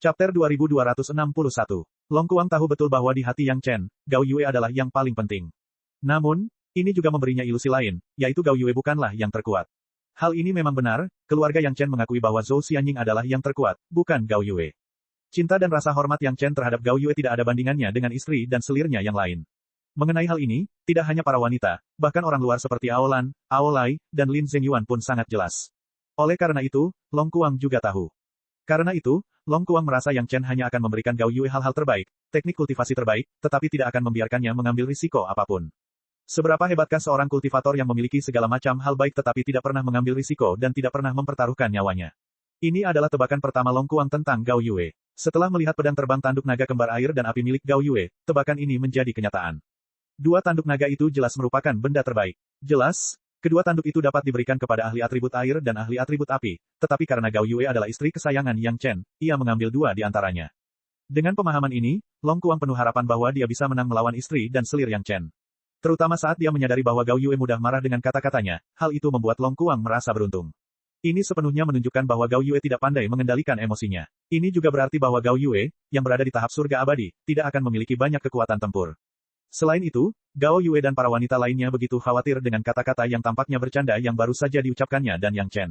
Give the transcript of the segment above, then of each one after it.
Chapter 2261. Long Kuang tahu betul bahwa di hati Yang Chen, Gao Yue adalah yang paling penting. Namun, ini juga memberinya ilusi lain, yaitu Gao Yue bukanlah yang terkuat. Hal ini memang benar, keluarga Yang Chen mengakui bahwa Zhou Xianying adalah yang terkuat, bukan Gao Yue. Cinta dan rasa hormat Yang Chen terhadap Gao Yue tidak ada bandingannya dengan istri dan selirnya yang lain. Mengenai hal ini, tidak hanya para wanita, bahkan orang luar seperti Aolan, Aolai, dan Lin Zhengyuan pun sangat jelas. Oleh karena itu, Long Kuang juga tahu. Karena itu, Long Kuang merasa Yang Chen hanya akan memberikan Gao Yue hal-hal terbaik, teknik kultivasi terbaik, tetapi tidak akan membiarkannya mengambil risiko apapun. Seberapa hebatkah seorang kultivator yang memiliki segala macam hal baik tetapi tidak pernah mengambil risiko dan tidak pernah mempertaruhkan nyawanya? Ini adalah tebakan pertama Long Kuang tentang Gao Yue. Setelah melihat pedang terbang tanduk naga kembar air dan api milik Gao Yue, tebakan ini menjadi kenyataan. Dua tanduk naga itu jelas merupakan benda terbaik. Jelas, kedua tanduk itu dapat diberikan kepada ahli atribut air dan ahli atribut api, tetapi karena Gao Yue adalah istri kesayangan Yang Chen, ia mengambil dua di antaranya. Dengan pemahaman ini, Long Kuang penuh harapan bahwa dia bisa menang melawan istri dan selir Yang Chen. Terutama saat dia menyadari bahwa Gao Yue mudah marah dengan kata-katanya, hal itu membuat Long Kuang merasa beruntung. Ini sepenuhnya menunjukkan bahwa Gao Yue tidak pandai mengendalikan emosinya. Ini juga berarti bahwa Gao Yue, yang berada di tahap surga abadi, tidak akan memiliki banyak kekuatan tempur. Selain itu, Gao Yue dan para wanita lainnya begitu khawatir dengan kata-kata yang tampaknya bercanda yang baru saja diucapkannya dan Yang Chen.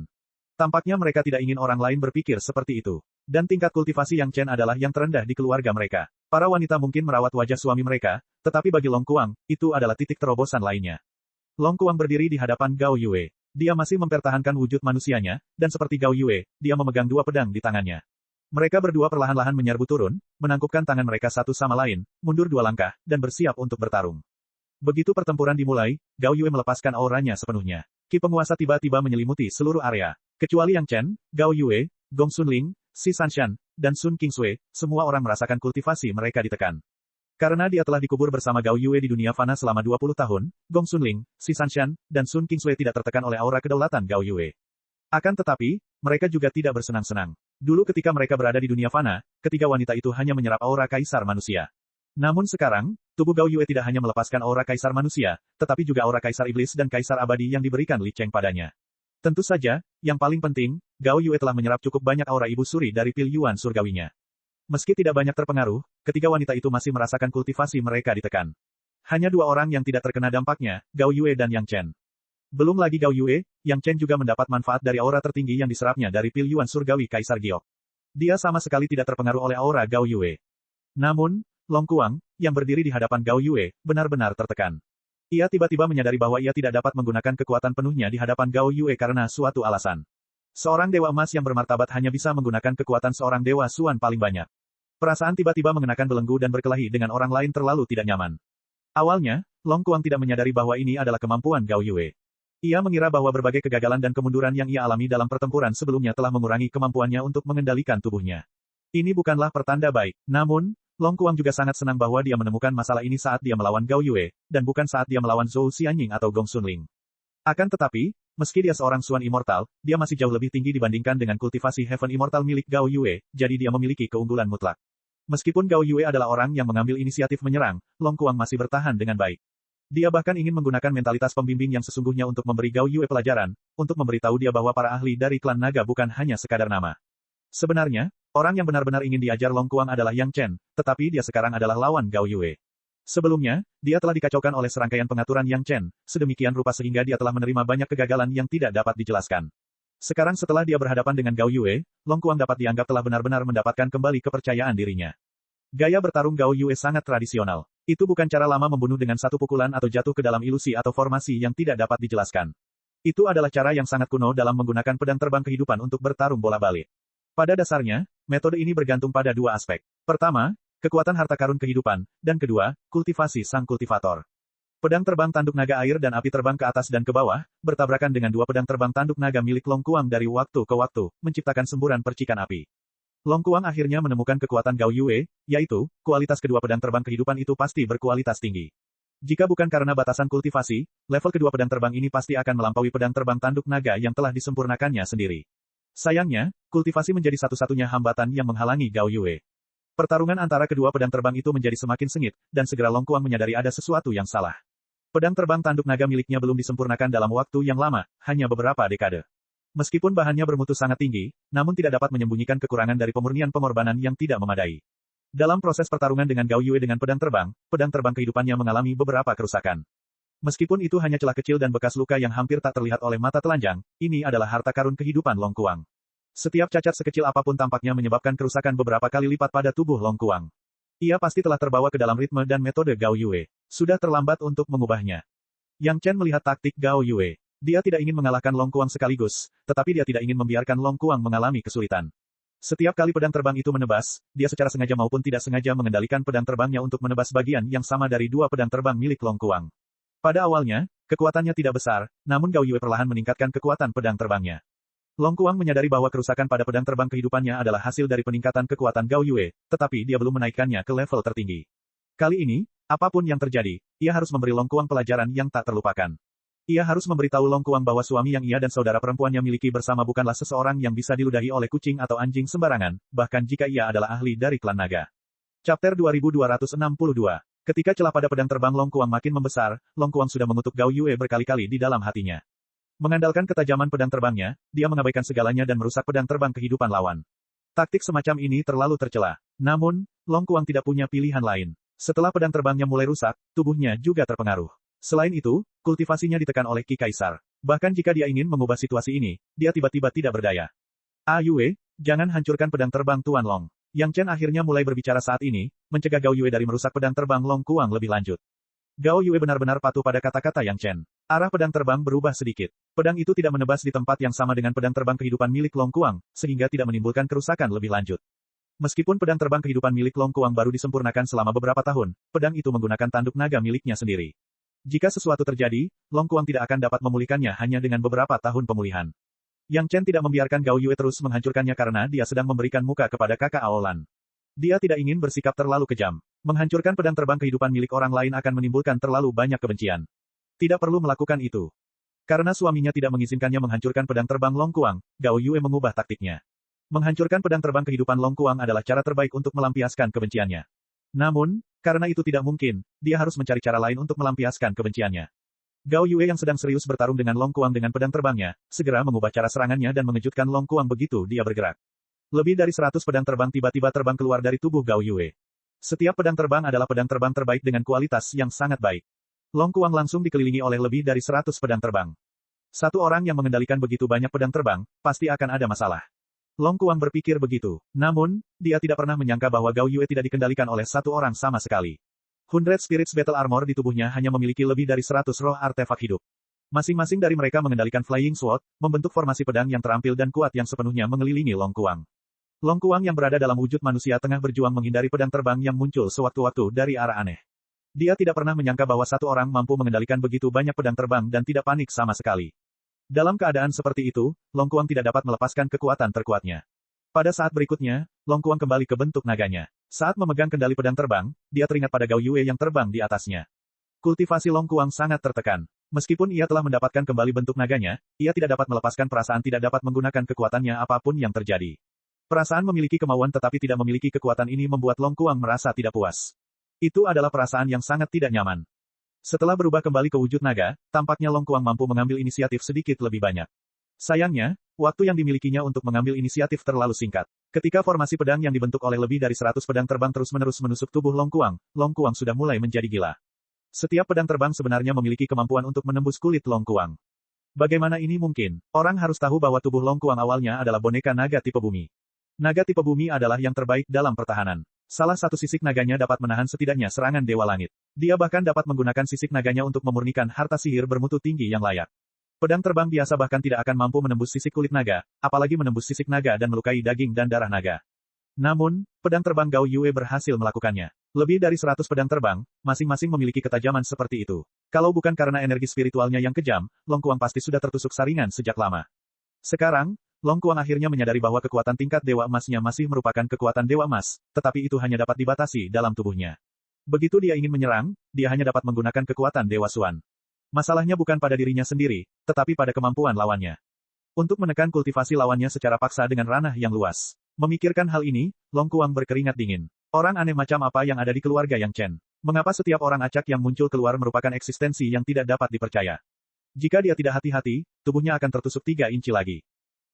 Tampaknya mereka tidak ingin orang lain berpikir seperti itu. Dan tingkat kultivasi Yang Chen adalah yang terendah di keluarga mereka. Para wanita mungkin merawat wajah suami mereka, tetapi bagi Long Kuang, itu adalah titik terobosan lainnya. Long Kuang berdiri di hadapan Gao Yue. Dia masih mempertahankan wujud manusianya, dan seperti Gao Yue, dia memegang dua pedang di tangannya. Mereka berdua perlahan-lahan menyerbu turun, menangkupkan tangan mereka satu sama lain, mundur dua langkah, dan bersiap untuk bertarung. Begitu pertempuran dimulai, Gao Yue melepaskan auranya sepenuhnya. Ki penguasa tiba-tiba menyelimuti seluruh area. Kecuali Yang Chen, Gao Yue, Gong Sunling, Si Sanshan, dan Sun Qingsui, semua orang merasakan kultivasi mereka ditekan. Karena dia telah dikubur bersama Gao Yue di dunia fana selama 20 tahun, Gong Sunling, Si Sanshan, dan Sun Qingsui tidak tertekan oleh aura kedaulatan Gao Yue. Akan tetapi, mereka juga tidak bersenang-senang. Dulu ketika mereka berada di dunia fana, ketiga wanita itu hanya menyerap aura kaisar manusia. Namun sekarang, tubuh Gao Yue tidak hanya melepaskan aura kaisar manusia, tetapi juga aura kaisar iblis dan kaisar abadi yang diberikan Li Cheng padanya. Tentu saja, yang paling penting, Gao Yue telah menyerap cukup banyak aura ibu suri dari pil yuan surgawinya. Meski tidak banyak terpengaruh, ketiga wanita itu masih merasakan kultivasi mereka ditekan. Hanya dua orang yang tidak terkena dampaknya, Gao Yue dan Yang Chen. Belum lagi Gao Yue, Yang Chen juga mendapat manfaat dari aura tertinggi yang diserapnya dari pil yuan surgawi Kaisar Giok. Dia sama sekali tidak terpengaruh oleh aura Gao Yue. Namun, Long Kuang, yang berdiri di hadapan Gao Yue, benar-benar tertekan. Ia tiba-tiba menyadari bahwa ia tidak dapat menggunakan kekuatan penuhnya di hadapan Gao Yue karena suatu alasan. Seorang dewa emas yang bermartabat hanya bisa menggunakan kekuatan seorang dewa Suan paling banyak. Perasaan tiba-tiba mengenakan belenggu dan berkelahi dengan orang lain terlalu tidak nyaman. Awalnya, Long Kuang tidak menyadari bahwa ini adalah kemampuan Gao Yue. Ia mengira bahwa berbagai kegagalan dan kemunduran yang ia alami dalam pertempuran sebelumnya telah mengurangi kemampuannya untuk mengendalikan tubuhnya. Ini bukanlah pertanda baik. Namun, Long Kuang juga sangat senang bahwa dia menemukan masalah ini saat dia melawan Gao Yue, dan bukan saat dia melawan Zhou Xianying atau Gong Sunling. Akan tetapi, meski dia seorang Suan Immortal, dia masih jauh lebih tinggi dibandingkan dengan kultivasi Heaven Immortal milik Gao Yue, jadi dia memiliki keunggulan mutlak. Meskipun Gao Yue adalah orang yang mengambil inisiatif menyerang, Long Kuang masih bertahan dengan baik. Dia bahkan ingin menggunakan mentalitas pembimbing yang sesungguhnya untuk memberi Gao Yue pelajaran, untuk memberitahu dia bahwa para ahli dari klan naga bukan hanya sekadar nama. Sebenarnya, orang yang benar-benar ingin diajar Long Kuang adalah Yang Chen, tetapi dia sekarang adalah lawan Gao Yue. Sebelumnya, dia telah dikacaukan oleh serangkaian pengaturan Yang Chen, sedemikian rupa sehingga dia telah menerima banyak kegagalan yang tidak dapat dijelaskan. Sekarang setelah dia berhadapan dengan Gao Yue, Long Kuang dapat dianggap telah benar-benar mendapatkan kembali kepercayaan dirinya. Gaya bertarung Gao Yue sangat tradisional. Itu bukan cara lama membunuh dengan satu pukulan atau jatuh ke dalam ilusi atau formasi yang tidak dapat dijelaskan. Itu adalah cara yang sangat kuno dalam menggunakan pedang terbang kehidupan untuk bertarung bola balik. Pada dasarnya, metode ini bergantung pada dua aspek. Pertama, kekuatan harta karun kehidupan, dan kedua, kultivasi sang kultivator. Pedang terbang tanduk naga air dan api terbang ke atas dan ke bawah, bertabrakan dengan dua pedang terbang tanduk naga milik Long Kuang dari waktu ke waktu, menciptakan semburan percikan api. Long Kuang akhirnya menemukan kekuatan Gao Yue, yaitu, kualitas kedua pedang terbang kehidupan itu pasti berkualitas tinggi. Jika bukan karena batasan kultivasi, level kedua pedang terbang ini pasti akan melampaui pedang terbang tanduk naga yang telah disempurnakannya sendiri. Sayangnya, kultivasi menjadi satu-satunya hambatan yang menghalangi Gao Yue. Pertarungan antara kedua pedang terbang itu menjadi semakin sengit, dan segera Long Kuang menyadari ada sesuatu yang salah. Pedang terbang tanduk naga miliknya belum disempurnakan dalam waktu yang lama, hanya beberapa dekade. Meskipun bahannya bermutu sangat tinggi, namun tidak dapat menyembunyikan kekurangan dari pemurnian pengorbanan yang tidak memadai. Dalam proses pertarungan dengan Gao Yue dengan pedang terbang kehidupannya mengalami beberapa kerusakan. Meskipun itu hanya celah kecil dan bekas luka yang hampir tak terlihat oleh mata telanjang, ini adalah harta karun kehidupan Long Kuang. Setiap cacat sekecil apapun tampaknya menyebabkan kerusakan beberapa kali lipat pada tubuh Long Kuang. Ia pasti telah terbawa ke dalam ritme dan metode Gao Yue. Sudah terlambat untuk mengubahnya. Yang Chen melihat taktik Gao Yue. Dia tidak ingin mengalahkan Long Kuang sekaligus, tetapi dia tidak ingin membiarkan Long Kuang mengalami kesulitan. Setiap kali pedang terbang itu menebas, dia secara sengaja maupun tidak sengaja mengendalikan pedang terbangnya untuk menebas bagian yang sama dari dua pedang terbang milik Long Kuang. Pada awalnya, kekuatannya tidak besar, namun Gao Yue perlahan meningkatkan kekuatan pedang terbangnya. Long Kuang menyadari bahwa kerusakan pada pedang terbang kehidupannya adalah hasil dari peningkatan kekuatan Gao Yue, tetapi dia belum menaikkannya ke level tertinggi. Kali ini, apapun yang terjadi, ia harus memberi Long Kuang pelajaran yang tak terlupakan. Ia harus memberitahu Long Kuang bahwa suami yang ia dan saudara perempuannya miliki bersama bukanlah seseorang yang bisa diludahi oleh kucing atau anjing sembarangan, bahkan jika ia adalah ahli dari klan naga. Chapter 2262. Ketika celah pada pedang terbang Long Kuang makin membesar, Long Kuang sudah mengutuk Gao Yue berkali-kali di dalam hatinya. Mengandalkan ketajaman pedang terbangnya, dia mengabaikan segalanya dan merusak pedang terbang kehidupan lawan. Taktik semacam ini terlalu tercela. Namun, Long Kuang tidak punya pilihan lain. Setelah pedang terbangnya mulai rusak, tubuhnya juga terpengaruh. Selain itu, kultivasinya ditekan oleh Ki Kaisar. Bahkan jika dia ingin mengubah situasi ini, dia tiba-tiba tidak berdaya. Yue, jangan hancurkan pedang terbang Tuan Long. Yang Chen akhirnya mulai berbicara saat ini, mencegah Gao Yue dari merusak pedang terbang Long Kuang lebih lanjut. Gao Yue benar-benar patuh pada kata-kata Yang Chen. Arah pedang terbang berubah sedikit. Pedang itu tidak menebas di tempat yang sama dengan pedang terbang kehidupan milik Long Kuang, sehingga tidak menimbulkan kerusakan lebih lanjut. Meskipun pedang terbang kehidupan milik Long Kuang baru disempurnakan selama beberapa tahun, pedang itu menggunakan tanduk naga miliknya sendiri. Jika sesuatu terjadi, Long Kuang tidak akan dapat memulihkannya hanya dengan beberapa tahun pemulihan. Yang Chen tidak membiarkan Gao Yue terus menghancurkannya karena dia sedang memberikan muka kepada kakak Aolan. Dia tidak ingin bersikap terlalu kejam. Menghancurkan pedang terbang kehidupan milik orang lain akan menimbulkan terlalu banyak kebencian. Tidak perlu melakukan itu. Karena suaminya tidak mengizinkannya menghancurkan pedang terbang Long Kuang, Gao Yue mengubah taktiknya. Menghancurkan pedang terbang kehidupan Long Kuang adalah cara terbaik untuk melampiaskan kebenciannya. Namun, karena itu tidak mungkin, dia harus mencari cara lain untuk melampiaskan kebenciannya. Gao Yue yang sedang serius bertarung dengan Long Kuang dengan pedang terbangnya, segera mengubah cara serangannya dan mengejutkan Long Kuang begitu dia bergerak. Lebih dari 100 pedang terbang tiba-tiba terbang keluar dari tubuh Gao Yue. Setiap pedang terbang adalah pedang terbang terbaik dengan kualitas yang sangat baik. Long Kuang langsung dikelilingi oleh lebih dari 100 pedang terbang. Satu orang yang mengendalikan begitu banyak pedang terbang, pasti akan ada masalah. Long Kuang berpikir begitu. Namun, dia tidak pernah menyangka bahwa Gao Yue tidak dikendalikan oleh satu orang sama sekali. 100 Spirits Battle Armor di tubuhnya hanya memiliki lebih dari 100 roh artefak hidup. Masing-masing dari mereka mengendalikan Flying Sword, membentuk formasi pedang yang terampil dan kuat yang sepenuhnya mengelilingi Long Kuang. Long Kuang yang berada dalam wujud manusia tengah berjuang menghindari pedang terbang yang muncul sewaktu-waktu dari arah aneh. Dia tidak pernah menyangka bahwa satu orang mampu mengendalikan begitu banyak pedang terbang dan tidak panik sama sekali. Dalam keadaan seperti itu, Long Kuang tidak dapat melepaskan kekuatan terkuatnya. Pada saat berikutnya, Long Kuang kembali ke bentuk naganya. Saat memegang kendali pedang terbang, dia teringat pada Gao Yue yang terbang di atasnya. Kultivasi Long Kuang sangat tertekan. Meskipun ia telah mendapatkan kembali bentuk naganya, ia tidak dapat melepaskan perasaan tidak dapat menggunakan kekuatannya apapun yang terjadi. Perasaan memiliki kemauan tetapi tidak memiliki kekuatan ini membuat Long Kuang merasa tidak puas. Itu adalah perasaan yang sangat tidak nyaman. Setelah berubah kembali ke wujud naga, tampaknya Long Kuang mampu mengambil inisiatif sedikit lebih banyak. Sayangnya, waktu yang dimilikinya untuk mengambil inisiatif terlalu singkat. Ketika formasi pedang yang dibentuk oleh lebih dari 100 pedang terbang terus-menerus menusuk tubuh Long Kuang sudah mulai menjadi gila. Setiap pedang terbang sebenarnya memiliki kemampuan untuk menembus kulit Long Kuang. Bagaimana ini mungkin? Orang harus tahu bahwa tubuh Long Kuang awalnya adalah boneka naga tipe bumi. Naga tipe bumi adalah yang terbaik dalam pertahanan. Salah satu sisik naganya dapat menahan setidaknya serangan Dewa Langit. Dia bahkan dapat menggunakan sisik naganya untuk memurnikan harta sihir bermutu tinggi yang layak. Pedang terbang biasa bahkan tidak akan mampu menembus sisik kulit naga, apalagi menembus sisik naga dan melukai daging dan darah naga. Namun, pedang terbang Gao Yue berhasil melakukannya. Lebih dari 100 pedang terbang, masing-masing memiliki ketajaman seperti itu. Kalau bukan karena energi spiritualnya yang kejam, Long Kuang pasti sudah tertusuk saringan sejak lama. Sekarang, Long Kuang akhirnya menyadari bahwa kekuatan tingkat Dewa Emasnya masih merupakan kekuatan Dewa Emas, tetapi itu hanya dapat dibatasi dalam tubuhnya. Begitu dia ingin menyerang, dia hanya dapat menggunakan kekuatan Dewa Xuan. Masalahnya bukan pada dirinya sendiri, tetapi pada kemampuan lawannya. Untuk menekan kultivasi lawannya secara paksa dengan ranah yang luas. Memikirkan hal ini, Long Kuang berkeringat dingin. Orang aneh macam apa yang ada di keluarga Yang Chen? Mengapa setiap orang acak yang muncul keluar merupakan eksistensi yang tidak dapat dipercaya? Jika dia tidak hati-hati, tubuhnya akan tertusuk 3 inci lagi.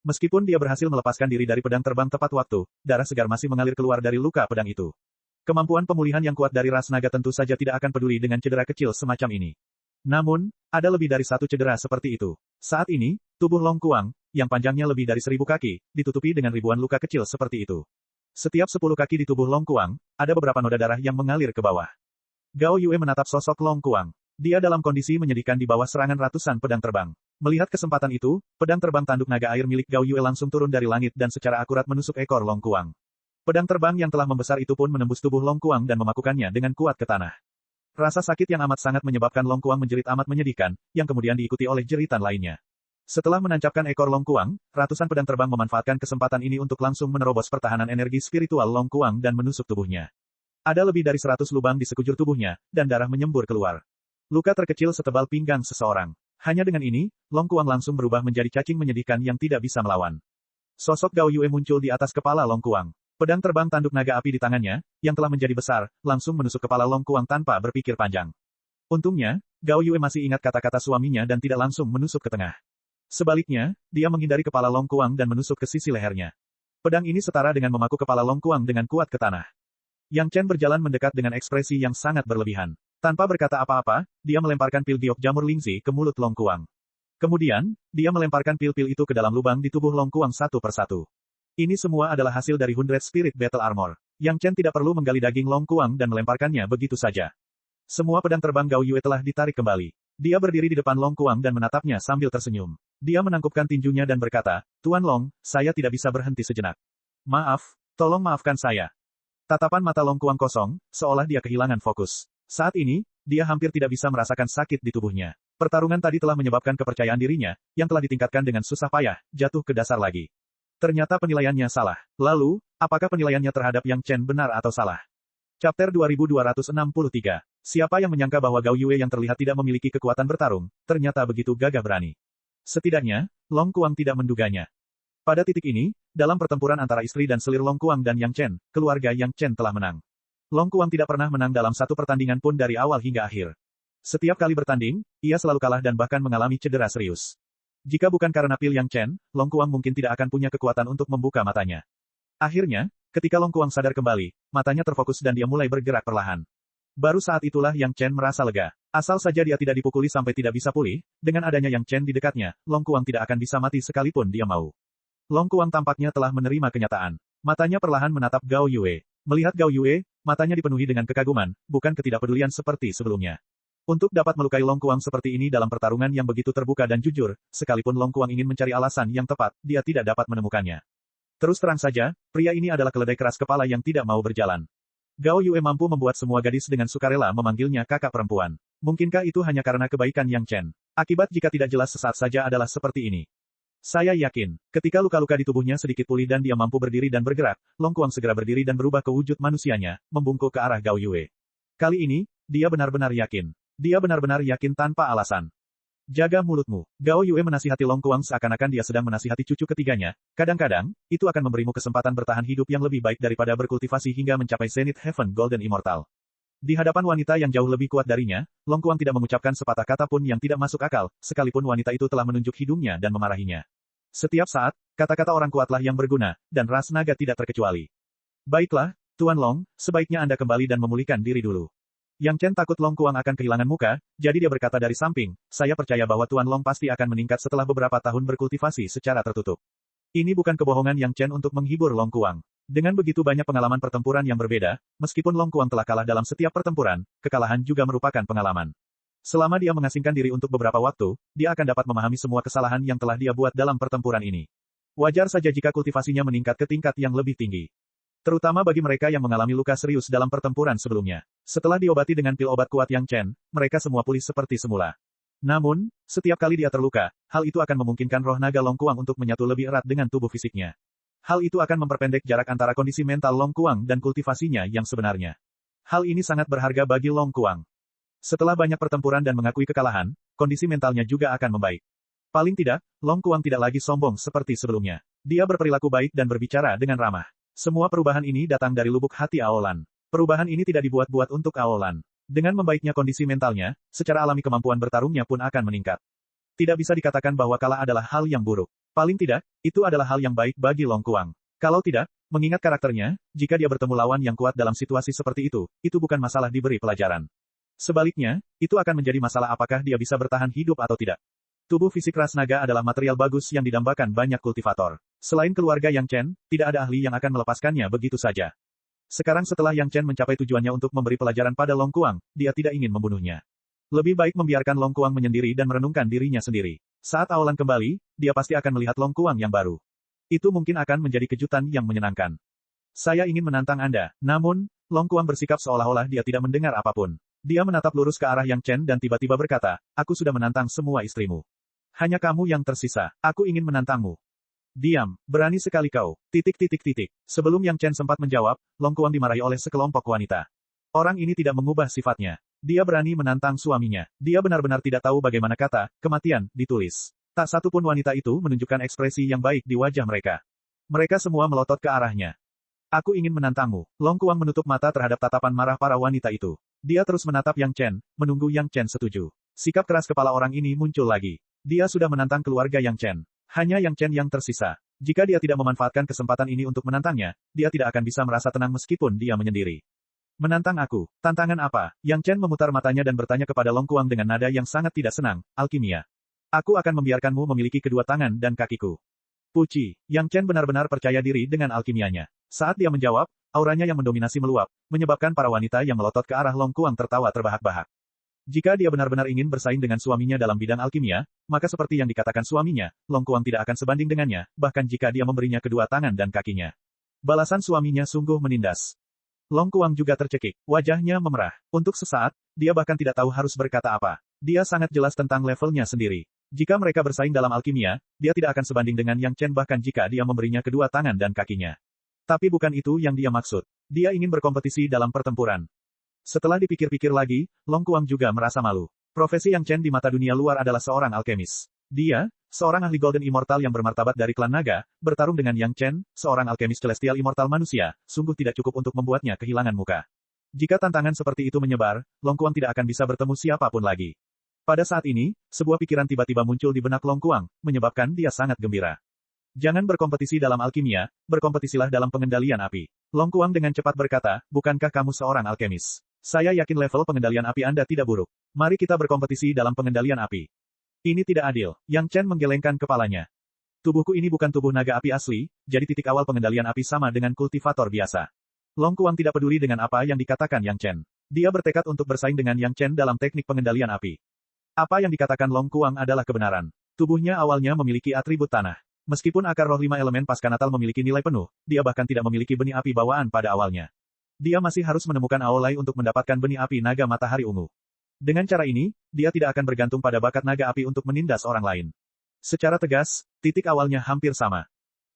Meskipun dia berhasil melepaskan diri dari pedang terbang tepat waktu, darah segar masih mengalir keluar dari luka pedang itu. Kemampuan pemulihan yang kuat dari ras naga tentu saja tidak akan peduli dengan cedera kecil semacam ini. Namun, ada lebih dari satu cedera seperti itu. Saat ini, tubuh Long Kuang, yang panjangnya lebih dari 1000 kaki, ditutupi dengan ribuan luka kecil seperti itu. Setiap 10 kaki di tubuh Long Kuang, ada beberapa noda darah yang mengalir ke bawah. Gao Yue menatap sosok Long Kuang. Dia dalam kondisi menyedihkan di bawah serangan ratusan pedang terbang. Melihat kesempatan itu, pedang terbang tanduk naga air milik Gao Yue langsung turun dari langit dan secara akurat menusuk ekor Long Kuang. Pedang terbang yang telah membesar itu pun menembus tubuh Long Kuang dan memakukannya dengan kuat ke tanah. Rasa sakit yang amat sangat menyebabkan Long Kuang menjerit amat menyedihkan, yang kemudian diikuti oleh jeritan lainnya. Setelah menancapkan ekor Long Kuang, ratusan pedang terbang memanfaatkan kesempatan ini untuk langsung menerobos pertahanan energi spiritual Long Kuang dan menusuk tubuhnya. Ada lebih dari 100 lubang di sekujur tubuhnya, dan darah menyembur keluar. Luka terkecil setebal pinggang seseorang. Hanya dengan ini, Long Kuang langsung berubah menjadi cacing menyedihkan yang tidak bisa melawan. Sosok Gao Yue muncul di atas kepala Long Kuang. Pedang terbang tanduk naga api di tangannya, yang telah menjadi besar, langsung menusuk kepala Long Kuang tanpa berpikir panjang. Untungnya, Gao Yue masih ingat kata-kata suaminya dan tidak langsung menusuk ke tengah. Sebaliknya, dia menghindari kepala Long Kuang dan menusuk ke sisi lehernya. Pedang ini setara dengan memaku kepala Long Kuang dengan kuat ke tanah. Yang Chen berjalan mendekat dengan ekspresi yang sangat berlebihan. Tanpa berkata apa-apa, dia melemparkan pil giok jamur Lingzi ke mulut Long Kuang. Kemudian, dia melemparkan pil-pil itu ke dalam lubang di tubuh Long Kuang satu persatu. Ini semua adalah hasil dari 100 Spirit Battle Armor. Yang Chen tidak perlu menggali daging Long Kuang dan melemparkannya begitu saja. Semua pedang terbang Gao Yue telah ditarik kembali. Dia berdiri di depan Long Kuang dan menatapnya sambil tersenyum. Dia menangkupkan tinjunya dan berkata, "Tuan Long, saya tidak bisa berhenti sejenak. Maaf, tolong maafkan saya." Tatapan mata Long Kuang kosong, seolah dia kehilangan fokus. Saat ini, dia hampir tidak bisa merasakan sakit di tubuhnya. Pertarungan tadi telah menyebabkan kepercayaan dirinya, yang telah ditingkatkan dengan susah payah, jatuh ke dasar lagi. Ternyata penilaiannya salah. Lalu, apakah penilaiannya terhadap Yang Chen benar atau salah? Chapter 2263. Siapa yang menyangka bahwa Gao Yue yang terlihat tidak memiliki kekuatan bertarung, ternyata begitu gagah berani. Setidaknya, Long Kuang tidak menduganya. Pada titik ini, dalam pertempuran antara istri dan selir Long Kuang dan Yang Chen, keluarga Yang Chen telah menang. Long Kuang tidak pernah menang dalam satu pertandingan pun dari awal hingga akhir. Setiap kali bertanding, ia selalu kalah dan bahkan mengalami cedera serius. Jika bukan karena pil Yang Chen, Long Kuang mungkin tidak akan punya kekuatan untuk membuka matanya. Akhirnya, ketika Long Kuang sadar kembali, matanya terfokus dan dia mulai bergerak perlahan. Baru saat itulah Yang Chen merasa lega. Asal saja dia tidak dipukuli sampai tidak bisa pulih, dengan adanya Yang Chen di dekatnya, Long Kuang tidak akan bisa mati sekalipun dia mau. Long Kuang tampaknya telah menerima kenyataan. Matanya perlahan menatap Gao Yue. Melihat Gao Yue, matanya dipenuhi dengan kekaguman, bukan ketidakpedulian seperti sebelumnya. Untuk dapat melukai Long Kuang seperti ini dalam pertarungan yang begitu terbuka dan jujur, sekalipun Long Kuang ingin mencari alasan yang tepat, dia tidak dapat menemukannya. Terus terang saja, pria ini adalah keledai keras kepala yang tidak mau berjalan. Gao Yue mampu membuat semua gadis dengan sukarela memanggilnya kakak perempuan. Mungkinkah itu hanya karena kebaikan Yang Chen? Akibat jika tidak jelas sesaat saja adalah seperti ini. Saya yakin, ketika luka-luka di tubuhnya sedikit pulih dan dia mampu berdiri dan bergerak, Long Kuang segera berdiri dan berubah ke wujud manusianya, membungkuk ke arah Gao Yue. Kali ini, dia benar-benar yakin. Dia benar-benar yakin tanpa alasan. Jaga mulutmu. Gao Yue menasihati Long Kuang seakan-akan dia sedang menasihati cucu ketiganya. Kadang-kadang, itu akan memberimu kesempatan bertahan hidup yang lebih baik daripada berkultivasi hingga mencapai Zenith Heaven Golden Immortal. Di hadapan wanita yang jauh lebih kuat darinya, Long Kuang tidak mengucapkan sepatah kata pun yang tidak masuk akal, sekalipun wanita itu telah menunjuk hidungnya dan memarahinya. Setiap saat, kata-kata orang kuatlah yang berguna, dan ras naga tidak terkecuali. Baiklah, Tuan Long, sebaiknya Anda kembali dan memulihkan diri dulu. Yang Chen takut Long Kuang akan kehilangan muka, jadi dia berkata dari samping, saya percaya bahwa Tuan Long pasti akan meningkat setelah beberapa tahun berkultivasi secara tertutup. Ini bukan kebohongan Yang Chen untuk menghibur Long Kuang. Dengan begitu banyak pengalaman pertempuran yang berbeda, meskipun Long Kuang telah kalah dalam setiap pertempuran, kekalahan juga merupakan pengalaman. Selama dia mengasingkan diri untuk beberapa waktu, dia akan dapat memahami semua kesalahan yang telah dia buat dalam pertempuran ini. Wajar saja jika kultivasinya meningkat ke tingkat yang lebih tinggi. Terutama bagi mereka yang mengalami luka serius dalam pertempuran sebelumnya. Setelah diobati dengan pil obat kuat Yang Chen, mereka semua pulih seperti semula. Namun, setiap kali dia terluka, hal itu akan memungkinkan roh naga Long Kuang untuk menyatu lebih erat dengan tubuh fisiknya. Hal itu akan memperpendek jarak antara kondisi mental Long Kuang dan kultivasinya yang sebenarnya. Hal ini sangat berharga bagi Long Kuang. Setelah banyak pertempuran dan mengakui kekalahan, kondisi mentalnya juga akan membaik. Paling tidak, Long Kuang tidak lagi sombong seperti sebelumnya. Dia berperilaku baik dan berbicara dengan ramah. Semua perubahan ini datang dari lubuk hati Aolan. Perubahan ini tidak dibuat-buat untuk Aolan. Dengan membaiknya kondisi mentalnya, secara alami kemampuan bertarungnya pun akan meningkat. Tidak bisa dikatakan bahwa kalah adalah hal yang buruk. Paling tidak, itu adalah hal yang baik bagi Long Kuang. Kalau tidak, mengingat karakternya, jika dia bertemu lawan yang kuat dalam situasi seperti itu bukan masalah diberi pelajaran. Sebaliknya, itu akan menjadi masalah apakah dia bisa bertahan hidup atau tidak. Tubuh fisik ras naga adalah material bagus yang didambakan banyak kultivator. Selain keluarga Yang Chen, tidak ada ahli yang akan melepaskannya begitu saja. Sekarang setelah Yang Chen mencapai tujuannya untuk memberi pelajaran pada Long Kuang, dia tidak ingin membunuhnya. Lebih baik membiarkan Long Kuang menyendiri dan merenungkan dirinya sendiri. Saat awalan kembali, dia pasti akan melihat Long Kuang yang baru. Itu mungkin akan menjadi kejutan yang menyenangkan. Saya ingin menantang Anda. Namun, Long Kuang bersikap seolah-olah dia tidak mendengar apapun. Dia menatap lurus ke arah Yang Chen dan tiba-tiba berkata, aku sudah menantang semua istrimu. Hanya kamu yang tersisa. Aku ingin menantangmu. Diam, berani sekali kau. Sebelum Yang Chen sempat menjawab, Long Kuang dimarahi oleh sekelompok wanita. Orang ini tidak mengubah sifatnya. Dia berani menantang suaminya. Dia benar-benar tidak tahu bagaimana kata kematian ditulis. Tak satu pun wanita itu menunjukkan ekspresi yang baik di wajah mereka. Mereka semua melotot ke arahnya. Aku ingin menantangmu. Long Kuang menutup mata terhadap tatapan marah para wanita itu. Dia terus menatap Yang Chen, menunggu Yang Chen setuju. Sikap keras kepala orang ini muncul lagi. Dia sudah menantang keluarga Yang Chen. Hanya Yang Chen yang tersisa. Jika dia tidak memanfaatkan kesempatan ini untuk menantangnya, dia tidak akan bisa merasa tenang meskipun dia menyendiri. Menantang aku. Tantangan apa? Yang Chen memutar matanya dan bertanya kepada Long Kuang dengan nada yang sangat tidak senang, alkimia. Aku akan membiarkanmu memiliki kedua tangan dan kakiku. Puci. Yang Chen benar-benar percaya diri dengan alkimianya. Saat dia menjawab, auranya yang mendominasi meluap, menyebabkan para wanita yang melotot ke arah Long Kuang tertawa terbahak-bahak. Jika dia benar-benar ingin bersaing dengan suaminya dalam bidang alkimia, maka seperti yang dikatakan suaminya, Long Kuang tidak akan sebanding dengannya, bahkan jika dia memberinya kedua tangan dan kakinya. Balasan suaminya sungguh menindas. Long Kuang juga tercekik. Wajahnya memerah. Untuk sesaat, dia bahkan tidak tahu harus berkata apa. Dia sangat jelas tentang levelnya sendiri. Jika mereka bersaing dalam alkimia, dia tidak akan sebanding dengan Yang Chen bahkan jika dia memberinya kedua tangan dan kakinya. Tapi bukan itu yang dia maksud. Dia ingin berkompetisi dalam pertempuran. Setelah dipikir-pikir lagi, Long Kuang juga merasa malu. Profesi Yang Chen di mata dunia luar adalah seorang alkemis. Dia, seorang ahli Golden Immortal yang bermartabat dari klan naga, bertarung dengan Yang Chen, seorang alkemis celestial immortal manusia, sungguh tidak cukup untuk membuatnya kehilangan muka. Jika tantangan seperti itu menyebar, Long Kuang tidak akan bisa bertemu siapapun lagi. Pada saat ini, sebuah pikiran tiba-tiba muncul di benak Long Kuang, menyebabkan dia sangat gembira. Jangan berkompetisi dalam alkimia, berkompetisilah dalam pengendalian api. Long Kuang dengan cepat berkata, bukankah kamu seorang alkemis? Saya yakin level pengendalian api Anda tidak buruk. Mari kita berkompetisi dalam pengendalian api. Ini tidak adil. Yang Chen menggelengkan kepalanya. Tubuhku ini bukan tubuh naga api asli, jadi titik awal pengendalian api sama dengan kultivator biasa. Long Kuang tidak peduli dengan apa yang dikatakan Yang Chen. Dia bertekad untuk bersaing dengan Yang Chen dalam teknik pengendalian api. Apa yang dikatakan Long Kuang adalah kebenaran. Tubuhnya awalnya memiliki atribut tanah. Meskipun akar roh 5 elemen pasca natal memiliki nilai penuh, dia bahkan tidak memiliki benih api bawaan pada awalnya. Dia masih harus menemukan aolai untuk mendapatkan benih api naga matahari ungu. Dengan cara ini, dia tidak akan bergantung pada bakat naga api untuk menindas orang lain. Secara tegas, titik awalnya hampir sama.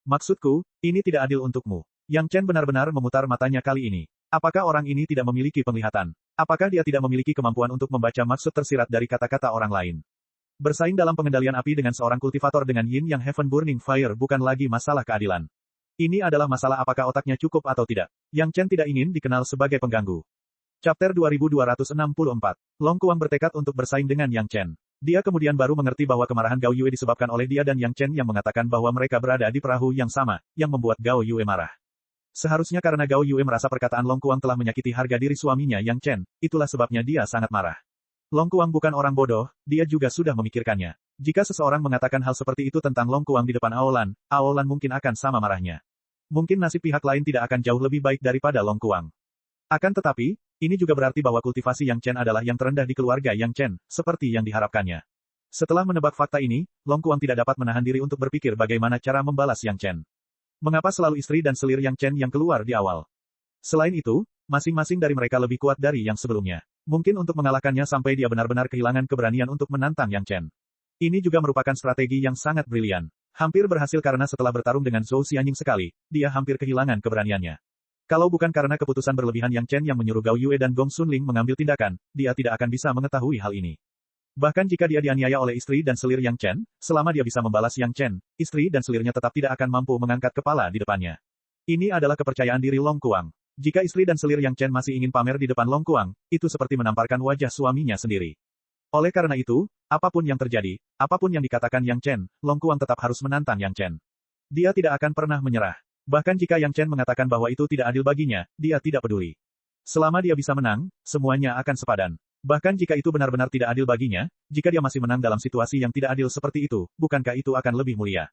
Maksudku, ini tidak adil untukmu. Yang Chen benar-benar memutar matanya kali ini. Apakah orang ini tidak memiliki penglihatan? Apakah dia tidak memiliki kemampuan untuk membaca maksud tersirat dari kata-kata orang lain? Bersaing dalam pengendalian api dengan seorang kultivator dengan Yin Yang Heaven Burning Fire bukan lagi masalah keadilan. Ini adalah masalah apakah otaknya cukup atau tidak. Yang Chen tidak ingin dikenal sebagai pengganggu. Chapter 2264. Long Kuang bertekad untuk bersaing dengan Yang Chen. Dia kemudian baru mengerti bahwa kemarahan Gao Yue disebabkan oleh dia dan Yang Chen yang mengatakan bahwa mereka berada di perahu yang sama, yang membuat Gao Yue marah. Seharusnya karena Gao Yue merasa perkataan Long Kuang telah menyakiti harga diri suaminya Yang Chen, itulah sebabnya dia sangat marah. Long Kuang bukan orang bodoh, dia juga sudah memikirkannya. Jika seseorang mengatakan hal seperti itu tentang Long Kuang di depan Aolan mungkin akan sama marahnya. Mungkin nasib pihak lain tidak akan jauh lebih baik daripada Long Kuang. Akan tetapi, ini juga berarti bahwa kultivasi Yang Chen adalah yang terendah di keluarga Yang Chen, seperti yang diharapkannya. Setelah menebak fakta ini, Long Kuang tidak dapat menahan diri untuk berpikir bagaimana cara membalas Yang Chen. Mengapa selalu istri dan selir Yang Chen yang keluar di awal? Selain itu, masing-masing dari mereka lebih kuat dari yang sebelumnya. Mungkin untuk mengalahkannya sampai dia benar-benar kehilangan keberanian untuk menantang Yang Chen. Ini juga merupakan strategi yang sangat brilian. Hampir berhasil karena setelah bertarung dengan Zhou Xianying sekali, dia hampir kehilangan keberaniannya. Kalau bukan karena keputusan berlebihan Yang Chen yang menyuruh Gao Yue dan Gong Xunling mengambil tindakan, dia tidak akan bisa mengetahui hal ini. Bahkan jika dia dianiaya oleh istri dan selir Yang Chen, selama dia bisa membalas Yang Chen, istri dan selirnya tetap tidak akan mampu mengangkat kepala di depannya. Ini adalah kepercayaan diri Long Kuang. Jika istri dan selir Yang Chen masih ingin pamer di depan Long Kuang, itu seperti menamparkan wajah suaminya sendiri. Oleh karena itu, apapun yang terjadi, apapun yang dikatakan Yang Chen, Long Kuang tetap harus menantang Yang Chen. Dia tidak akan pernah menyerah. Bahkan jika Yang Chen mengatakan bahwa itu tidak adil baginya, dia tidak peduli. Selama dia bisa menang, semuanya akan sepadan. Bahkan jika itu benar-benar tidak adil baginya, jika dia masih menang dalam situasi yang tidak adil seperti itu, bukankah itu akan lebih mulia?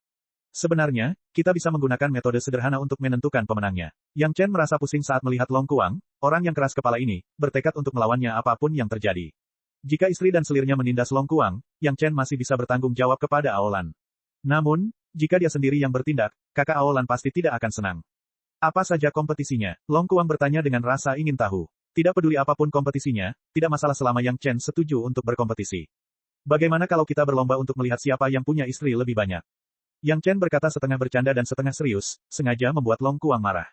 Sebenarnya, kita bisa menggunakan metode sederhana untuk menentukan pemenangnya. Yang Chen merasa pusing saat melihat Long Kuang, orang yang keras kepala ini, bertekad untuk melawannya apapun yang terjadi. Jika istri dan selirnya menindas Long Kuang, Yang Chen masih bisa bertanggung jawab kepada Aolan. Namun, jika dia sendiri yang bertindak, kakak Aolan pasti tidak akan senang. Apa saja kompetisinya? Long Kuang bertanya dengan rasa ingin tahu. Tidak peduli apapun kompetisinya, tidak masalah selama Yang Chen setuju untuk berkompetisi. Bagaimana kalau kita berlomba untuk melihat siapa yang punya istri lebih banyak? Yang Chen berkata setengah bercanda dan setengah serius, sengaja membuat Long Kuang marah.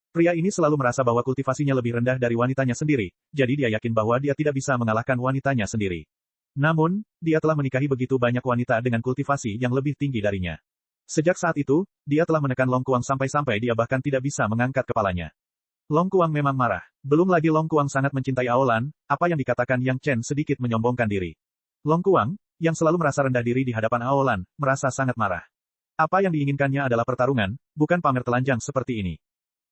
Pria ini selalu merasa bahwa kultivasinya lebih rendah dari wanitanya sendiri, jadi dia yakin bahwa dia tidak bisa mengalahkan wanitanya sendiri. Namun, dia telah menikahi begitu banyak wanita dengan kultivasi yang lebih tinggi darinya. Sejak saat itu, dia telah menekan Long Kuang sampai-sampai dia bahkan tidak bisa mengangkat kepalanya. Long Kuang memang marah. Belum lagi Long Kuang sangat mencintai Aolan, apa yang dikatakan Yang Chen sedikit menyombongkan diri. Long Kuang, yang selalu merasa rendah diri di hadapan Aolan, merasa sangat marah. Apa yang diinginkannya adalah pertarungan, bukan pamer telanjang seperti ini.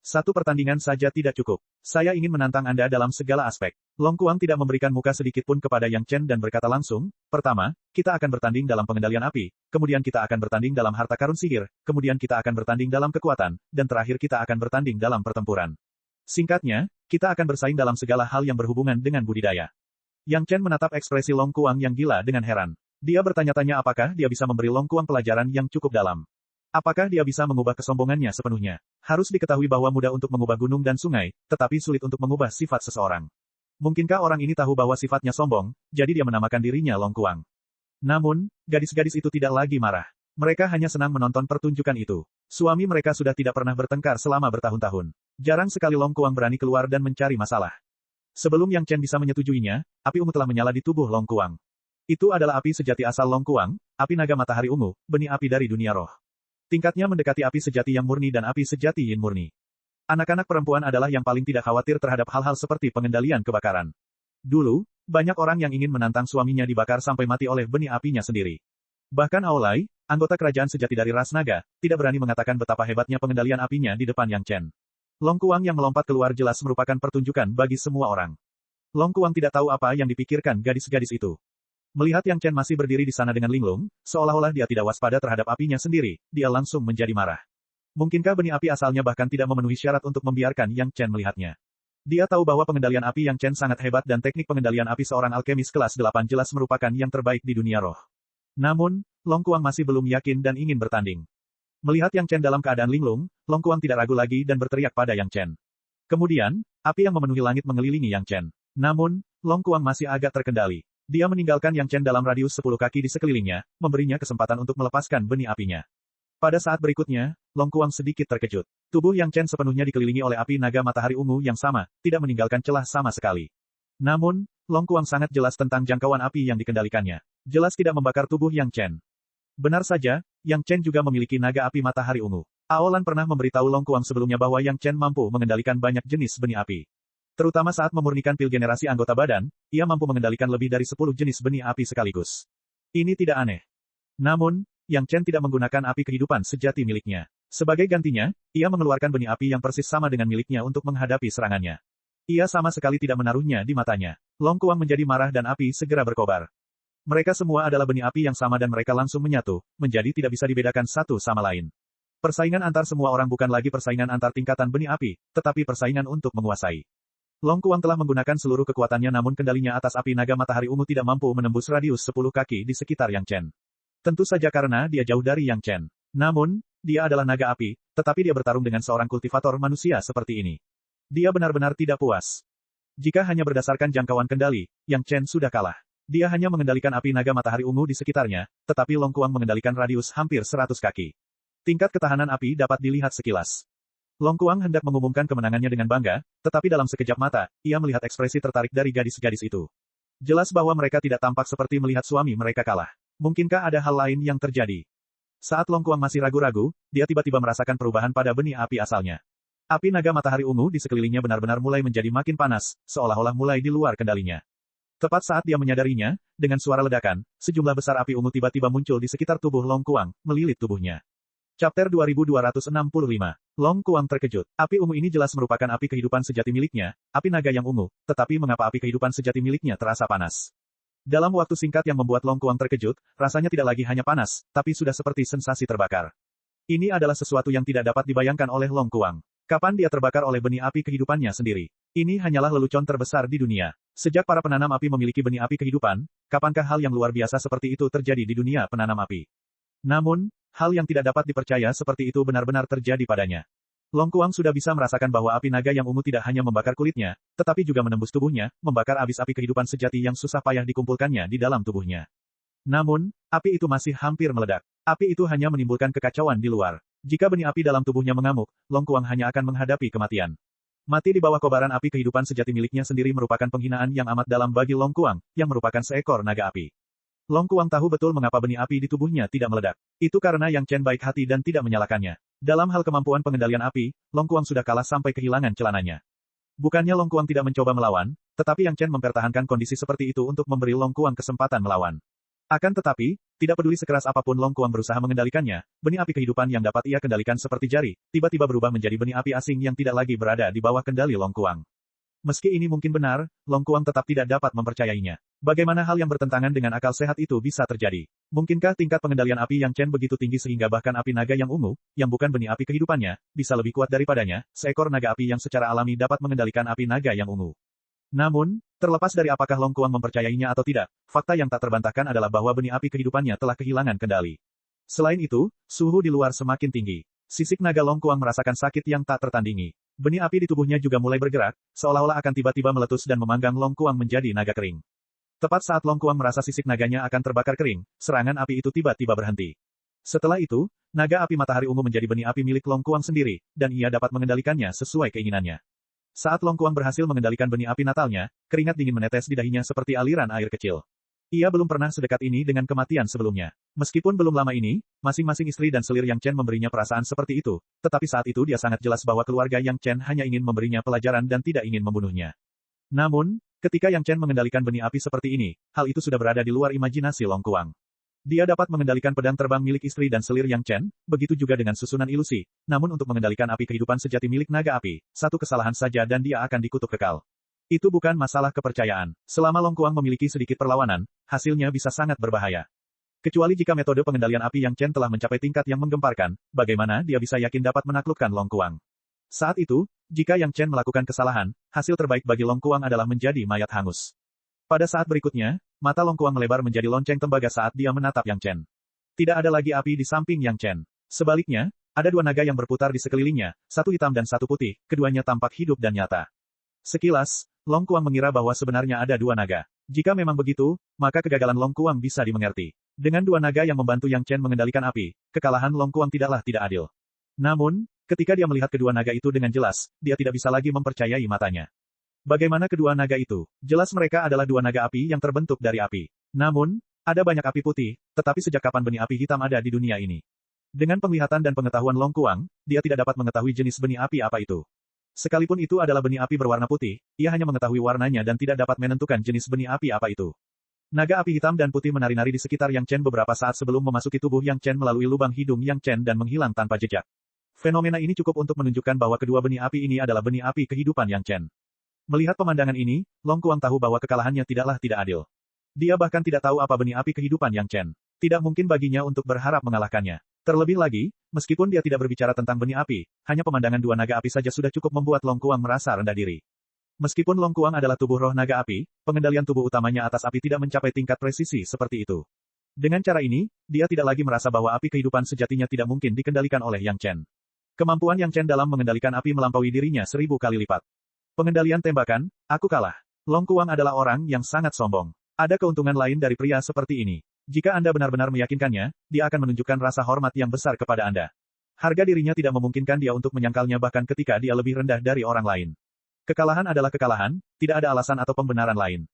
Satu pertandingan saja tidak cukup. Saya ingin menantang Anda dalam segala aspek. Long Kuang tidak memberikan muka sedikit pun kepada Yang Chen dan berkata langsung, pertama, kita akan bertanding dalam pengendalian api, kemudian kita akan bertanding dalam harta karun sihir, kemudian kita akan bertanding dalam kekuatan, dan terakhir kita akan bertanding dalam pertempuran. Singkatnya, kita akan bersaing dalam segala hal yang berhubungan dengan budidaya. Yang Chen menatap ekspresi Long Kuang yang gila dengan heran. Dia bertanya-tanya apakah dia bisa memberi Long Kuang pelajaran yang cukup dalam. Apakah dia bisa mengubah kesombongannya sepenuhnya? Harus diketahui bahwa mudah untuk mengubah gunung dan sungai, tetapi sulit untuk mengubah sifat seseorang. Mungkinkah orang ini tahu bahwa sifatnya sombong, jadi dia menamakan dirinya Long Kuang? Namun, gadis-gadis itu tidak lagi marah. Mereka hanya senang menonton pertunjukan itu. Suami mereka sudah tidak pernah bertengkar selama bertahun-tahun. Jarang sekali Long Kuang berani keluar dan mencari masalah. Sebelum Yang Chen bisa menyetujuinya, api ungu telah menyala di tubuh Long Kuang. Itu adalah api sejati asal Long Kuang, api naga matahari ungu, benih api dari dunia roh. Tingkatnya mendekati api sejati yang murni dan api sejati yin murni. Anak-anak perempuan adalah yang paling tidak khawatir terhadap hal-hal seperti pengendalian kebakaran. Dulu, banyak orang yang ingin menantang suaminya dibakar sampai mati oleh benih apinya sendiri. Bahkan Aolai, anggota kerajaan sejati dari ras naga, tidak berani mengatakan betapa hebatnya pengendalian apinya di depan Yang Chen. Long Kuang yang melompat keluar jelas merupakan pertunjukan bagi semua orang. Long Kuang tidak tahu apa yang dipikirkan gadis-gadis itu. Melihat Yang Chen masih berdiri di sana dengan linglung, seolah-olah dia tidak waspada terhadap apinya sendiri, dia langsung menjadi marah. Mungkinkah benih api asalnya bahkan tidak memenuhi syarat untuk membiarkan Yang Chen melihatnya? Dia tahu bahwa pengendalian api Yang Chen sangat hebat dan teknik pengendalian api seorang alkemis kelas 8 jelas merupakan yang terbaik di dunia roh. Namun, Long Kuang masih belum yakin dan ingin bertanding. Melihat Yang Chen dalam keadaan linglung, Long Kuang tidak ragu lagi dan berteriak pada Yang Chen. Kemudian, api yang memenuhi langit mengelilingi Yang Chen. Namun, Long Kuang masih agak terkendali. Dia meninggalkan Yang Chen dalam radius 10 kaki di sekelilingnya, memberinya kesempatan untuk melepaskan benih apinya. Pada saat berikutnya, Long Kuang sedikit terkejut. Tubuh Yang Chen sepenuhnya dikelilingi oleh api naga matahari ungu yang sama, tidak meninggalkan celah sama sekali. Namun, Long Kuang sangat jelas tentang jangkauan api yang dikendalikannya. Jelas tidak membakar tubuh Yang Chen. Benar saja, Yang Chen juga memiliki naga api matahari ungu. Aolan pernah memberitahu Long Kuang sebelumnya bahwa Yang Chen mampu mengendalikan banyak jenis benih api. Terutama saat memurnikan pil generasi anggota badan, ia mampu mengendalikan lebih dari 10 jenis benih api sekaligus. Ini tidak aneh. Namun, Yang Chen tidak menggunakan api kehidupan sejati miliknya. Sebagai gantinya, ia mengeluarkan benih api yang persis sama dengan miliknya untuk menghadapi serangannya. Ia sama sekali tidak menaruhnya di matanya. Long Kuang menjadi marah dan api segera berkobar. Mereka semua adalah benih api yang sama dan mereka langsung menyatu, menjadi tidak bisa dibedakan satu sama lain. Persaingan antar semua orang bukan lagi persaingan antar tingkatan benih api, tetapi persaingan untuk menguasai. Long Kuang telah menggunakan seluruh kekuatannya namun kendalinya atas api naga matahari ungu tidak mampu menembus radius 10 kaki di sekitar Yang Chen. Tentu saja karena dia jauh dari Yang Chen. Namun, dia adalah naga api, tetapi dia bertarung dengan seorang kultivator manusia seperti ini. Dia benar-benar tidak puas. Jika hanya berdasarkan jangkauan kendali, Yang Chen sudah kalah. Dia hanya mengendalikan api naga matahari ungu di sekitarnya, tetapi Long Kuang mengendalikan radius hampir 100 kaki. Tingkat ketahanan api dapat dilihat sekilas. Long Kuang hendak mengumumkan kemenangannya dengan bangga, tetapi dalam sekejap mata, ia melihat ekspresi tertarik dari gadis-gadis itu. Jelas bahwa mereka tidak tampak seperti melihat suami mereka kalah. Mungkinkah ada hal lain yang terjadi? Saat Long Kuang masih ragu-ragu, dia tiba-tiba merasakan perubahan pada benih api asalnya. Api naga matahari ungu di sekelilingnya benar-benar mulai menjadi makin panas, seolah-olah mulai di luar kendalinya. Tepat saat dia menyadarinya, dengan suara ledakan, sejumlah besar api ungu tiba-tiba muncul di sekitar tubuh Long Kuang, melilit tubuhnya. Chapter 2265. Long Kuang terkejut. Api ungu ini jelas merupakan api kehidupan sejati miliknya, api naga yang ungu, tetapi mengapa api kehidupan sejati miliknya terasa panas? Dalam waktu singkat yang membuat Long Kuang terkejut, rasanya tidak lagi hanya panas, tapi sudah seperti sensasi terbakar. Ini adalah sesuatu yang tidak dapat dibayangkan oleh Long Kuang. Kapan dia terbakar oleh benih api kehidupannya sendiri? Ini hanyalah lelucon terbesar di dunia. Sejak para penanam api memiliki benih api kehidupan, kapankah hal yang luar biasa seperti itu terjadi di dunia penanam api? Namun, hal yang tidak dapat dipercaya seperti itu benar-benar terjadi padanya. Long Kuang sudah bisa merasakan bahwa api naga yang ungu tidak hanya membakar kulitnya, tetapi juga menembus tubuhnya, membakar abis api kehidupan sejati yang susah payah dikumpulkannya di dalam tubuhnya. Namun, api itu masih hampir meledak. Api itu hanya menimbulkan kekacauan di luar. Jika benih api dalam tubuhnya mengamuk, Long Kuang hanya akan menghadapi kematian. Mati di bawah kobaran api kehidupan sejati miliknya sendiri merupakan penghinaan yang amat dalam bagi Long Kuang, yang merupakan seekor naga api. Long Kuang tahu betul mengapa benih api di tubuhnya tidak meledak. Itu karena Yang Chen baik hati dan tidak menyalahkannya. Dalam hal kemampuan pengendalian api, Long Kuang sudah kalah sampai kehilangan celananya. Bukannya Long Kuang tidak mencoba melawan, tetapi Yang Chen mempertahankan kondisi seperti itu untuk memberi Long Kuang kesempatan melawan. Akan tetapi, tidak peduli sekeras apapun Long Kuang berusaha mengendalikannya, benih api kehidupan yang dapat ia kendalikan seperti jari, tiba-tiba berubah menjadi benih api asing yang tidak lagi berada di bawah kendali Long Kuang. Meski ini mungkin benar, Long Kuang tetap tidak dapat mempercayainya. Bagaimana hal yang bertentangan dengan akal sehat itu bisa terjadi? Mungkinkah tingkat pengendalian api Yang Chen begitu tinggi sehingga bahkan api naga yang ungu, yang bukan benih api kehidupannya, bisa lebih kuat daripadanya, seekor naga api yang secara alami dapat mengendalikan api naga yang ungu? Namun, terlepas dari apakah Long Kuang mempercayainya atau tidak, fakta yang tak terbantahkan adalah bahwa benih api kehidupannya telah kehilangan kendali. Selain itu, suhu di luar semakin tinggi. Sisik naga Long Kuang merasakan sakit yang tak tertandingi. Benih api di tubuhnya juga mulai bergerak, seolah-olah akan tiba-tiba meletus dan memanggang Long Kuang menjadi naga kering. Tepat saat Long Kuang merasa sisik naganya akan terbakar kering, serangan api itu tiba-tiba berhenti. Setelah itu, naga api matahari ungu menjadi benih api milik Long Kuang sendiri, dan ia dapat mengendalikannya sesuai keinginannya. Saat Long Kuang berhasil mengendalikan benih api natalnya, keringat dingin menetes di dahinya seperti aliran air kecil. Ia belum pernah sedekat ini dengan kematian sebelumnya. Meskipun belum lama ini, masing-masing istri dan selir Yang Chen memberinya perasaan seperti itu, tetapi saat itu dia sangat jelas bahwa keluarga Yang Chen hanya ingin memberinya pelajaran dan tidak ingin membunuhnya. Namun, ketika Yang Chen mengendalikan benih api seperti ini, hal itu sudah berada di luar imajinasi Long Kuang. Dia dapat mengendalikan pedang terbang milik istri dan selir Yang Chen, begitu juga dengan susunan ilusi, namun untuk mengendalikan api kehidupan sejati milik naga api, satu kesalahan saja dan dia akan dikutuk kekal. Itu bukan masalah kepercayaan. Selama Long Kuang memiliki sedikit perlawanan, hasilnya bisa sangat berbahaya. Kecuali jika metode pengendalian api Yang Chen telah mencapai tingkat yang menggemparkan, bagaimana dia bisa yakin dapat menaklukkan Long Kuang? Saat itu, jika Yang Chen melakukan kesalahan, hasil terbaik bagi Long Kuang adalah menjadi mayat hangus. Pada saat berikutnya, mata Long Kuang melebar menjadi lonceng tembaga saat dia menatap Yang Chen. Tidak ada lagi api di samping Yang Chen. Sebaliknya, ada dua naga yang berputar di sekelilingnya, satu hitam dan satu putih, keduanya tampak hidup dan nyata. Sekilas, Long Kuang mengira bahwa sebenarnya ada dua naga. Jika memang begitu, maka kegagalan Long Kuang bisa dimengerti. Dengan dua naga yang membantu Yang Chen mengendalikan api, kekalahan Long Kuang tidaklah tidak adil. Namun, ketika dia melihat kedua naga itu dengan jelas, dia tidak bisa lagi mempercayai matanya. Bagaimana kedua naga itu? Jelas mereka adalah dua naga api yang terbentuk dari api. Namun, ada banyak api putih, tetapi sejak kapan benih api hitam ada di dunia ini? Dengan penglihatan dan pengetahuan Long Kuang, dia tidak dapat mengetahui jenis benih api apa itu. Sekalipun itu adalah benih api berwarna putih, ia hanya mengetahui warnanya dan tidak dapat menentukan jenis benih api apa itu. Naga api hitam dan putih menari-nari di sekitar Yang Chen beberapa saat sebelum memasuki tubuh Yang Chen melalui lubang hidung Yang Chen dan menghilang tanpa jejak. Fenomena ini cukup untuk menunjukkan bahwa kedua benih api ini adalah benih api kehidupan Yang Chen. Melihat pemandangan ini, Long Kuang tahu bahwa kekalahannya tidaklah tidak adil. Dia bahkan tidak tahu apa benih api kehidupan Yang Chen. Tidak mungkin baginya untuk berharap mengalahkannya. Terlebih lagi, meskipun dia tidak berbicara tentang benih api, hanya pemandangan dua naga api saja sudah cukup membuat Long Kuang merasa rendah diri. Meskipun Long Kuang adalah tubuh roh naga api, pengendalian tubuh utamanya atas api tidak mencapai tingkat presisi seperti itu. Dengan cara ini, dia tidak lagi merasa bahwa api kehidupan sejatinya tidak mungkin dikendalikan oleh Yang Chen. Kemampuan Yang Chen dalam mengendalikan api melampaui dirinya 1000 kali lipat. Pengendalian tembakan, aku kalah. Long Kuang adalah orang yang sangat sombong. Ada keuntungan lain dari pria seperti ini. Jika Anda benar-benar meyakinkannya, dia akan menunjukkan rasa hormat yang besar kepada Anda. Harga dirinya tidak memungkinkan dia untuk menyangkalnya bahkan ketika dia lebih rendah dari orang lain. Kekalahan adalah kekalahan, tidak ada alasan atau pembenaran lain.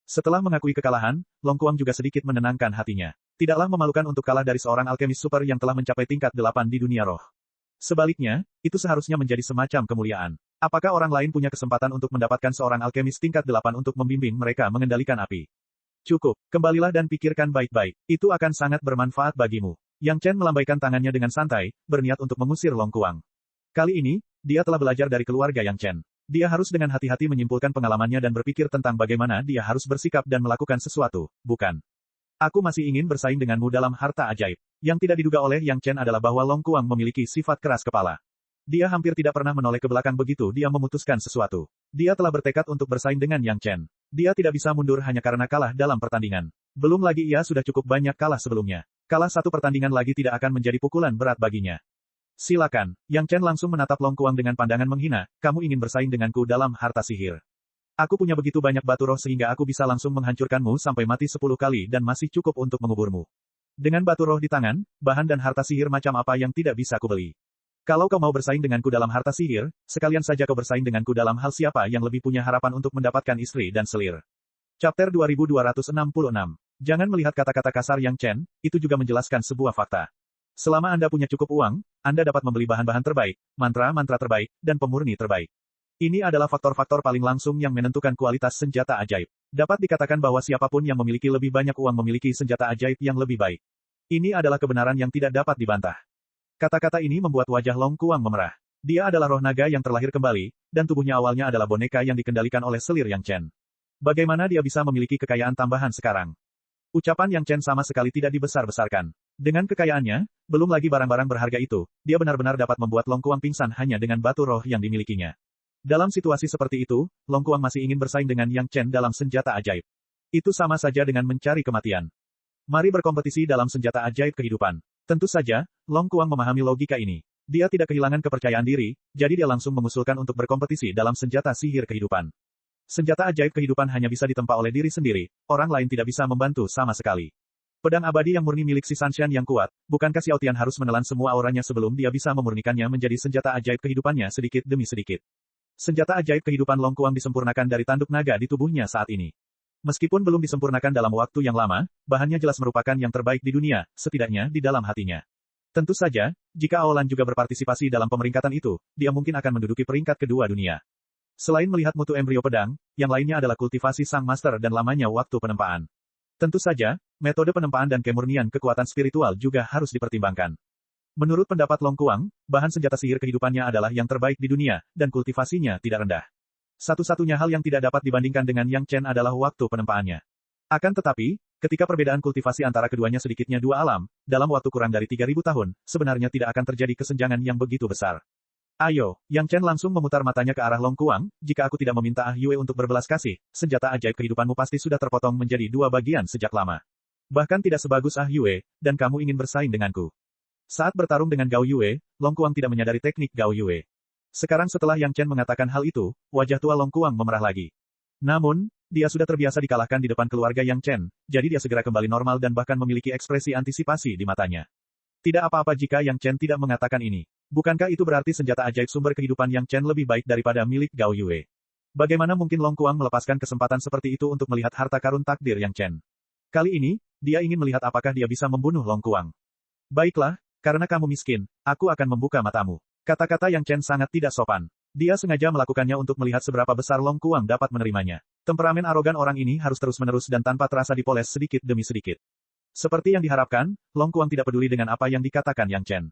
Setelah mengakui kekalahan, Long Kuang juga sedikit menenangkan hatinya. Tidaklah memalukan untuk kalah dari seorang alkemis super yang telah mencapai tingkat 8 di dunia roh. Sebaliknya, itu seharusnya menjadi semacam kemuliaan. Apakah orang lain punya kesempatan untuk mendapatkan seorang alkemis tingkat 8 untuk membimbing mereka mengendalikan api? Cukup, kembalilah dan pikirkan baik-baik. Itu akan sangat bermanfaat bagimu. Yang Chen melambaikan tangannya dengan santai, berniat untuk mengusir Long Kuang. Kali ini, dia telah belajar dari keluarga Yang Chen. Dia harus dengan hati-hati menyimpulkan pengalamannya dan berpikir tentang bagaimana dia harus bersikap dan melakukan sesuatu, bukan? Aku masih ingin bersaing denganmu dalam harta ajaib. Yang tidak diduga oleh Yang Chen adalah bahwa Long Kuang memiliki sifat keras kepala. Dia hampir tidak pernah menoleh ke belakang begitu dia memutuskan sesuatu. Dia telah bertekad untuk bersaing dengan Yang Chen. Dia tidak bisa mundur hanya karena kalah dalam pertandingan. Belum lagi ia sudah cukup banyak kalah sebelumnya. Kalah satu pertandingan lagi tidak akan menjadi pukulan berat baginya. Silakan, Yang Chen langsung menatap Long Kuang dengan pandangan menghina, kamu ingin bersaing denganku dalam harta sihir. Aku punya begitu banyak batu roh sehingga aku bisa langsung menghancurkanmu sampai mati 10 kali dan masih cukup untuk menguburmu. Dengan batu roh di tangan, bahan dan harta sihir macam apa yang tidak bisa kubeli. Kalau kau mau bersaing denganku dalam harta sihir, sekalian saja kau bersaing denganku dalam hal siapa yang lebih punya harapan untuk mendapatkan istri dan selir. Chapter 2266. Jangan melihat kata-kata kasar Yang Chen, itu juga menjelaskan sebuah fakta. Selama Anda punya cukup uang, Anda dapat membeli bahan-bahan terbaik, mantra-mantra terbaik, dan pemurni terbaik. Ini adalah faktor-faktor paling langsung yang menentukan kualitas senjata ajaib. Dapat dikatakan bahwa siapapun yang memiliki lebih banyak uang memiliki senjata ajaib yang lebih baik. Ini adalah kebenaran yang tidak dapat dibantah. Kata-kata ini membuat wajah Long Kuang memerah. Dia adalah roh naga yang terlahir kembali, dan tubuhnya awalnya adalah boneka yang dikendalikan oleh selir Yang Chen. Bagaimana dia bisa memiliki kekayaan tambahan sekarang? Ucapan Yang Chen sama sekali tidak dibesar-besarkan. Dengan kekayaannya, belum lagi barang-barang berharga itu, dia benar-benar dapat membuat Long Kuang pingsan hanya dengan batu roh yang dimilikinya. Dalam situasi seperti itu, Long Kuang masih ingin bersaing dengan Yang Chen dalam senjata ajaib. Itu sama saja dengan mencari kematian. Mari berkompetisi dalam senjata ajaib kehidupan. Tentu saja, Long Kuang memahami logika ini. Dia tidak kehilangan kepercayaan diri, jadi dia langsung mengusulkan untuk berkompetisi dalam senjata sihir kehidupan. Senjata ajaib kehidupan hanya bisa ditempa oleh diri sendiri, orang lain tidak bisa membantu sama sekali. Pedang abadi yang murni milik si Sanshan yang kuat, bukankah Xiao Tian harus menelan semua auranya sebelum dia bisa memurnikannya menjadi senjata ajaib kehidupannya sedikit demi sedikit. Senjata ajaib kehidupan Long Kuang disempurnakan dari tanduk naga di tubuhnya saat ini. Meskipun belum disempurnakan dalam waktu yang lama, bahannya jelas merupakan yang terbaik di dunia, setidaknya di dalam hatinya. Tentu saja, jika Aolan juga berpartisipasi dalam pemeringkatan itu, dia mungkin akan menduduki peringkat kedua dunia. Selain melihat mutu embrio pedang, yang lainnya adalah kultivasi sang master dan lamanya waktu penempaan. Tentu saja, metode penempaan dan kemurnian kekuatan spiritual juga harus dipertimbangkan. Menurut pendapat Long Kuang, bahan senjata sihir kehidupannya adalah yang terbaik di dunia, dan kultivasinya tidak rendah. Satu-satunya hal yang tidak dapat dibandingkan dengan Yang Chen adalah waktu penempaannya. Akan tetapi, ketika perbedaan kultivasi antara keduanya sedikitnya 2 alam, dalam waktu kurang dari 3000 tahun, sebenarnya tidak akan terjadi kesenjangan yang begitu besar. Ayo, Yang Chen langsung memutar matanya ke arah Long Kuang, jika aku tidak meminta Ah Yue untuk berbelas kasih, senjata ajaib kehidupanmu pasti sudah terpotong menjadi 2 bagian sejak lama. Bahkan tidak sebagus Ah Yue, dan kamu ingin bersaing denganku. Saat bertarung dengan Gao Yue, Long Kuang tidak menyadari teknik Gao Yue. Sekarang setelah Yang Chen mengatakan hal itu, wajah tua Long Kuang memerah lagi. Namun, dia sudah terbiasa dikalahkan di depan keluarga Yang Chen, jadi dia segera kembali normal dan bahkan memiliki ekspresi antisipasi di matanya. Tidak apa-apa jika Yang Chen tidak mengatakan ini. Bukankah itu berarti senjata ajaib sumber kehidupan Yang Chen lebih baik daripada milik Gao Yue? Bagaimana mungkin Long Kuang melepaskan kesempatan seperti itu untuk melihat harta karun takdir Yang Chen? Kali ini, dia ingin melihat apakah dia bisa membunuh Long Kuang. Baiklah, karena kamu miskin, aku akan membuka matamu. Kata-kata Yang Chen sangat tidak sopan. Dia sengaja melakukannya untuk melihat seberapa besar Long Kuang dapat menerimanya. Temperamen arogan orang ini harus terus-menerus dan tanpa terasa dipoles sedikit demi sedikit. Seperti yang diharapkan, Long Kuang tidak peduli dengan apa yang dikatakan Yang Chen.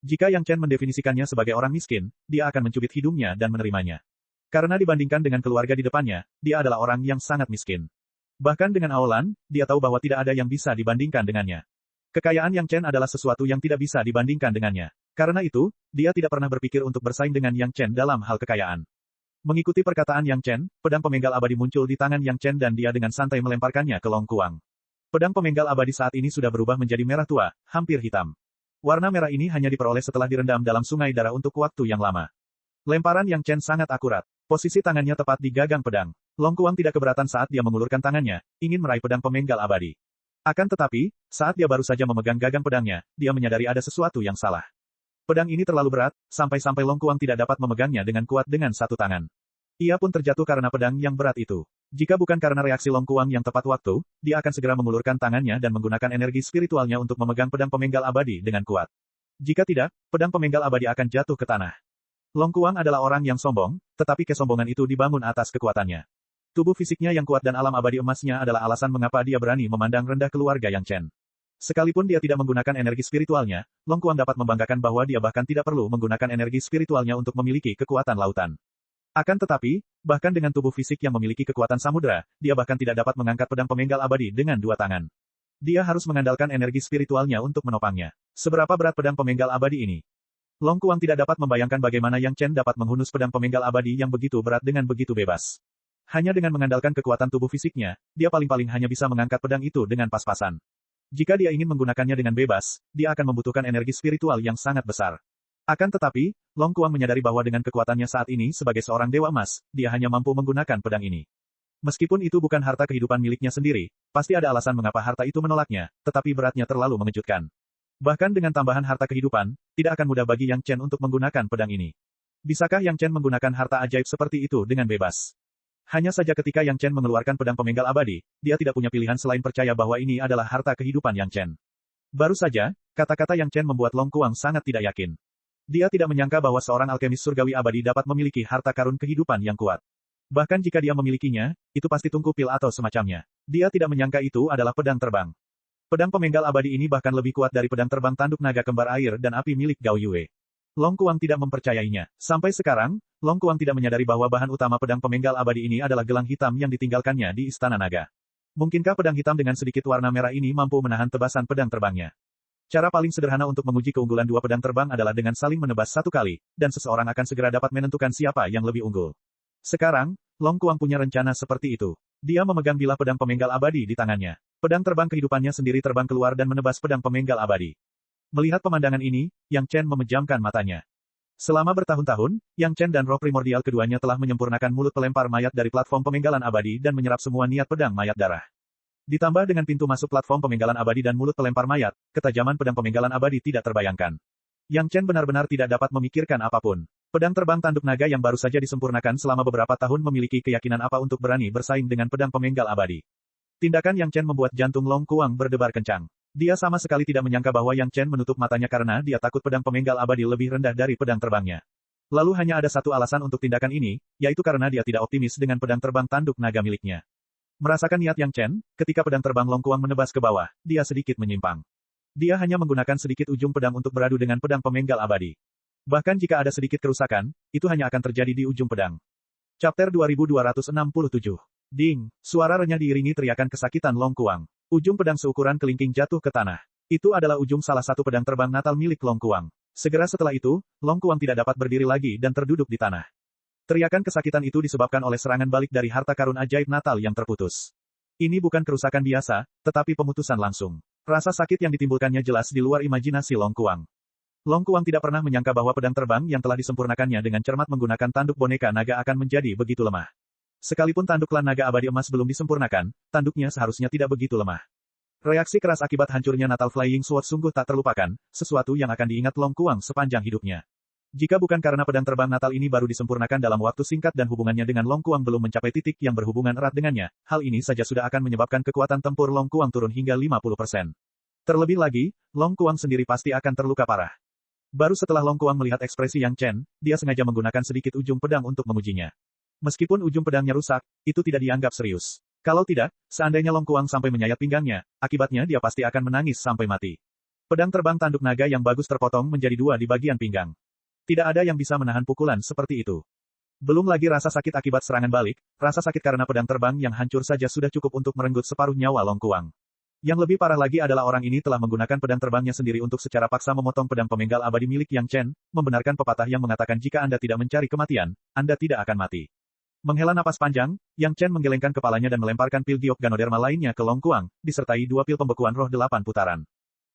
Jika Yang Chen mendefinisikannya sebagai orang miskin, dia akan mencubit hidungnya dan menerimanya. Karena dibandingkan dengan keluarga di depannya, dia adalah orang yang sangat miskin. Bahkan dengan Aolan, dia tahu bahwa tidak ada yang bisa dibandingkan dengannya. Kekayaan Yang Chen adalah sesuatu yang tidak bisa dibandingkan dengannya. Karena itu, dia tidak pernah berpikir untuk bersaing dengan Yang Chen dalam hal kekayaan. Mengikuti perkataan Yang Chen, pedang pemenggal abadi muncul di tangan Yang Chen dan dia dengan santai melemparkannya ke Long Kuang. Pedang pemenggal abadi saat ini sudah berubah menjadi merah tua, hampir hitam. Warna merah ini hanya diperoleh setelah direndam dalam sungai darah untuk waktu yang lama. Lemparan Yang Chen sangat akurat. Posisi tangannya tepat di gagang pedang. Long Kuang tidak keberatan saat dia mengulurkan tangannya, ingin meraih pedang pemenggal abadi. Akan tetapi, saat dia baru saja memegang gagang pedangnya, dia menyadari ada sesuatu yang salah. Pedang ini terlalu berat, sampai-sampai Long Kuang tidak dapat memegangnya dengan kuat dengan satu tangan. Ia pun terjatuh karena pedang yang berat itu. Jika bukan karena reaksi Long Kuang yang tepat waktu, dia akan segera mengulurkan tangannya dan menggunakan energi spiritualnya untuk memegang pedang pemenggal abadi dengan kuat. Jika tidak, pedang pemenggal abadi akan jatuh ke tanah. Long Kuang adalah orang yang sombong, tetapi kesombongan itu dibangun atas kekuatannya. Tubuh fisiknya yang kuat dan alam abadi emasnya adalah alasan mengapa dia berani memandang rendah keluarga Yang Chen. Sekalipun dia tidak menggunakan energi spiritualnya, Long Kuang dapat membanggakan bahwa dia bahkan tidak perlu menggunakan energi spiritualnya untuk memiliki kekuatan lautan. Akan tetapi, bahkan dengan tubuh fisik yang memiliki kekuatan samudera, dia bahkan tidak dapat mengangkat pedang pemenggal abadi dengan dua tangan. Dia harus mengandalkan energi spiritualnya untuk menopangnya. Seberapa berat pedang pemenggal abadi ini? Long Kuang tidak dapat membayangkan bagaimana Yang Chen dapat menghunus pedang pemenggal abadi yang begitu berat dengan begitu bebas. Hanya dengan mengandalkan kekuatan tubuh fisiknya, dia paling-paling hanya bisa mengangkat pedang itu dengan pas-pasan. Jika dia ingin menggunakannya dengan bebas, dia akan membutuhkan energi spiritual yang sangat besar. Akan tetapi, Long Kuang menyadari bahwa dengan kekuatannya saat ini sebagai seorang dewa emas, dia hanya mampu menggunakan pedang ini. Meskipun itu bukan harta kehidupan miliknya sendiri, pasti ada alasan mengapa harta itu menolaknya, tetapi beratnya terlalu mengejutkan. Bahkan dengan tambahan harta kehidupan, tidak akan mudah bagi Yang Chen untuk menggunakan pedang ini. Bisakah Yang Chen menggunakan harta ajaib seperti itu dengan bebas? Hanya saja ketika Yang Chen mengeluarkan pedang pemenggal abadi, dia tidak punya pilihan selain percaya bahwa ini adalah harta kehidupan Yang Chen. Baru saja, kata-kata Yang Chen membuat Long Kuang sangat tidak yakin. Dia tidak menyangka bahwa seorang alkemis surgawi abadi dapat memiliki harta karun kehidupan yang kuat. Bahkan jika dia memilikinya, itu pasti tungku pil atau semacamnya. Dia tidak menyangka itu adalah pedang terbang. Pedang pemenggal abadi ini bahkan lebih kuat dari pedang terbang tanduk naga kembar air dan api milik Gao Yue. Long Kuang tidak mempercayainya. Sampai sekarang, Long Kuang tidak menyadari bahwa bahan utama pedang pemenggal abadi ini adalah gelang hitam yang ditinggalkannya di Istana Naga. Mungkinkah pedang hitam dengan sedikit warna merah ini mampu menahan tebasan pedang terbangnya? Cara paling sederhana untuk menguji keunggulan dua pedang terbang adalah dengan saling menebas satu kali, dan seseorang akan segera dapat menentukan siapa yang lebih unggul. Sekarang, Long Kuang punya rencana seperti itu. Dia memegang bilah pedang pemenggal abadi di tangannya. Pedang terbang kehidupannya sendiri terbang keluar dan menebas pedang pemenggal abadi. Melihat pemandangan ini, Yang Chen memejamkan matanya. Selama bertahun-tahun, Yang Chen dan roh primordial keduanya telah menyempurnakan mulut pelempar mayat dari platform pemenggalan abadi dan menyerap semua niat pedang mayat darah. Ditambah dengan pintu masuk platform pemenggalan abadi dan mulut pelempar mayat, ketajaman pedang pemenggalan abadi tidak terbayangkan. Yang Chen benar-benar tidak dapat memikirkan apapun. Pedang terbang tanduk naga yang baru saja disempurnakan selama beberapa tahun memiliki keyakinan apa untuk berani bersaing dengan pedang pemenggal abadi. Tindakan Yang Chen membuat jantung Long Kuang berdebar kencang. Dia sama sekali tidak menyangka bahwa Yang Chen menutup matanya karena dia takut pedang pemenggal abadi lebih rendah dari pedang terbangnya. Lalu hanya ada satu alasan untuk tindakan ini, yaitu karena dia tidak optimis dengan pedang terbang tanduk naga miliknya. Merasakan niat Yang Chen, ketika pedang terbang Long Kuang menebas ke bawah, dia sedikit menyimpang. Dia hanya menggunakan sedikit ujung pedang untuk beradu dengan pedang pemenggal abadi. Bahkan jika ada sedikit kerusakan, itu hanya akan terjadi di ujung pedang. Chapter 2267. Ding, suara renyah diiringi teriakan kesakitan Long Kuang. Ujung pedang seukuran kelingking jatuh ke tanah. Itu adalah ujung salah satu pedang terbang natal milik Long Kuang. Segera setelah itu, Long Kuang tidak dapat berdiri lagi dan terduduk di tanah. Teriakan kesakitan itu disebabkan oleh serangan balik dari harta karun ajaib natal yang terputus. Ini bukan kerusakan biasa, tetapi pemutusan langsung. Rasa sakit yang ditimbulkannya jelas di luar imajinasi Long Kuang. Long Kuang tidak pernah menyangka bahwa pedang terbang yang telah disempurnakannya dengan cermat menggunakan tanduk boneka naga akan menjadi begitu lemah. Sekalipun tanduk klan naga abadi emas belum disempurnakan, tanduknya seharusnya tidak begitu lemah. Reaksi keras akibat hancurnya Natal Flying Sword sungguh tak terlupakan, sesuatu yang akan diingat Long Kuang sepanjang hidupnya. Jika bukan karena pedang terbang Natal ini baru disempurnakan dalam waktu singkat dan hubungannya dengan Long Kuang belum mencapai titik yang berhubungan erat dengannya, hal ini saja sudah akan menyebabkan kekuatan tempur Long Kuang turun hingga 50%. Terlebih lagi, Long Kuang sendiri pasti akan terluka parah. Baru setelah Long Kuang melihat ekspresi Yang Chen, dia sengaja menggunakan sedikit ujung pedang untuk mengujinya. Meskipun ujung pedangnya rusak, itu tidak dianggap serius. Kalau tidak, seandainya Long Kuang sampai menyayat pinggangnya, akibatnya dia pasti akan menangis sampai mati. Pedang terbang tanduk naga yang bagus terpotong menjadi dua di bagian pinggang. Tidak ada yang bisa menahan pukulan seperti itu. Belum lagi rasa sakit akibat serangan balik, rasa sakit karena pedang terbang yang hancur saja sudah cukup untuk merenggut separuh nyawa Long Kuang. Yang lebih parah lagi adalah orang ini telah menggunakan pedang terbangnya sendiri untuk secara paksa memotong pedang pemenggal abadi milik Yang Chen, membenarkan pepatah yang mengatakan jika Anda tidak mencari kematian, Anda tidak akan mati. Menghela napas panjang, Yang Chen menggelengkan kepalanya dan melemparkan pil giok ganoderma lainnya ke Long Kuang, disertai 2 pil pembekuan roh 8 putaran.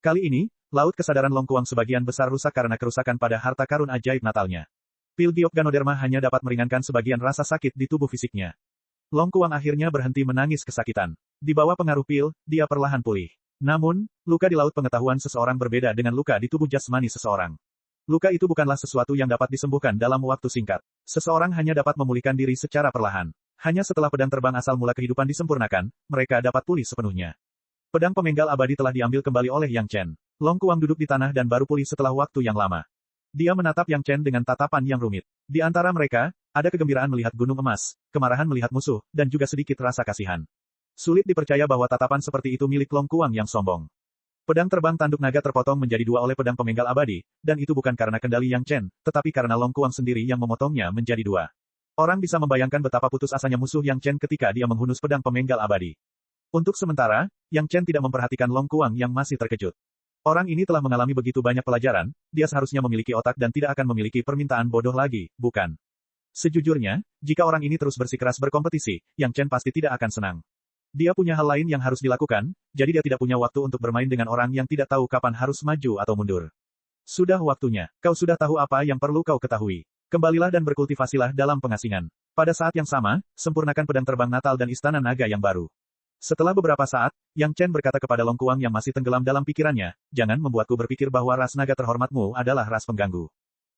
Kali ini, laut kesadaran Long Kuang sebagian besar rusak karena kerusakan pada harta karun ajaib natalnya. Pil giok ganoderma hanya dapat meringankan sebagian rasa sakit di tubuh fisiknya. Long Kuang akhirnya berhenti menangis kesakitan. Di bawah pengaruh pil, dia perlahan pulih. Namun, luka di laut pengetahuan seseorang berbeda dengan luka di tubuh jasmani seseorang. Luka itu bukanlah sesuatu yang dapat disembuhkan dalam waktu singkat. Seseorang hanya dapat memulihkan diri secara perlahan. Hanya setelah pedang terbang asal mula kehidupan disempurnakan, mereka dapat pulih sepenuhnya. Pedang pemenggal abadi telah diambil kembali oleh Yang Chen. Long Kuang duduk di tanah dan baru pulih setelah waktu yang lama. Dia menatap Yang Chen dengan tatapan yang rumit. Di antara mereka, ada kegembiraan melihat gunung emas, kemarahan melihat musuh, dan juga sedikit rasa kasihan. Sulit dipercaya bahwa tatapan seperti itu milik Long Kuang yang sombong. Pedang terbang tanduk naga terpotong menjadi dua oleh pedang pemenggal abadi, dan itu bukan karena kendali Yang Chen, tetapi karena Long Kuang sendiri yang memotongnya menjadi dua. Orang bisa membayangkan betapa putus asanya musuh Yang Chen ketika dia menghunus pedang pemenggal abadi. Untuk sementara, Yang Chen tidak memperhatikan Long Kuang yang masih terkejut. Orang ini telah mengalami begitu banyak pelajaran, dia seharusnya memiliki otak dan tidak akan memiliki permintaan bodoh lagi, bukan? Sejujurnya, jika orang ini terus bersikeras berkompetisi, Yang Chen pasti tidak akan senang. Dia punya hal lain yang harus dilakukan, jadi dia tidak punya waktu untuk bermain dengan orang yang tidak tahu kapan harus maju atau mundur. Sudah waktunya, kau sudah tahu apa yang perlu kau ketahui. Kembalilah dan berkultivasilah dalam pengasingan. Pada saat yang sama, sempurnakan pedang terbang Natal dan istana naga yang baru. Setelah beberapa saat, Yang Chen berkata kepada Long Kuang yang masih tenggelam dalam pikirannya, jangan membuatku berpikir bahwa ras naga terhormatmu adalah ras pengganggu.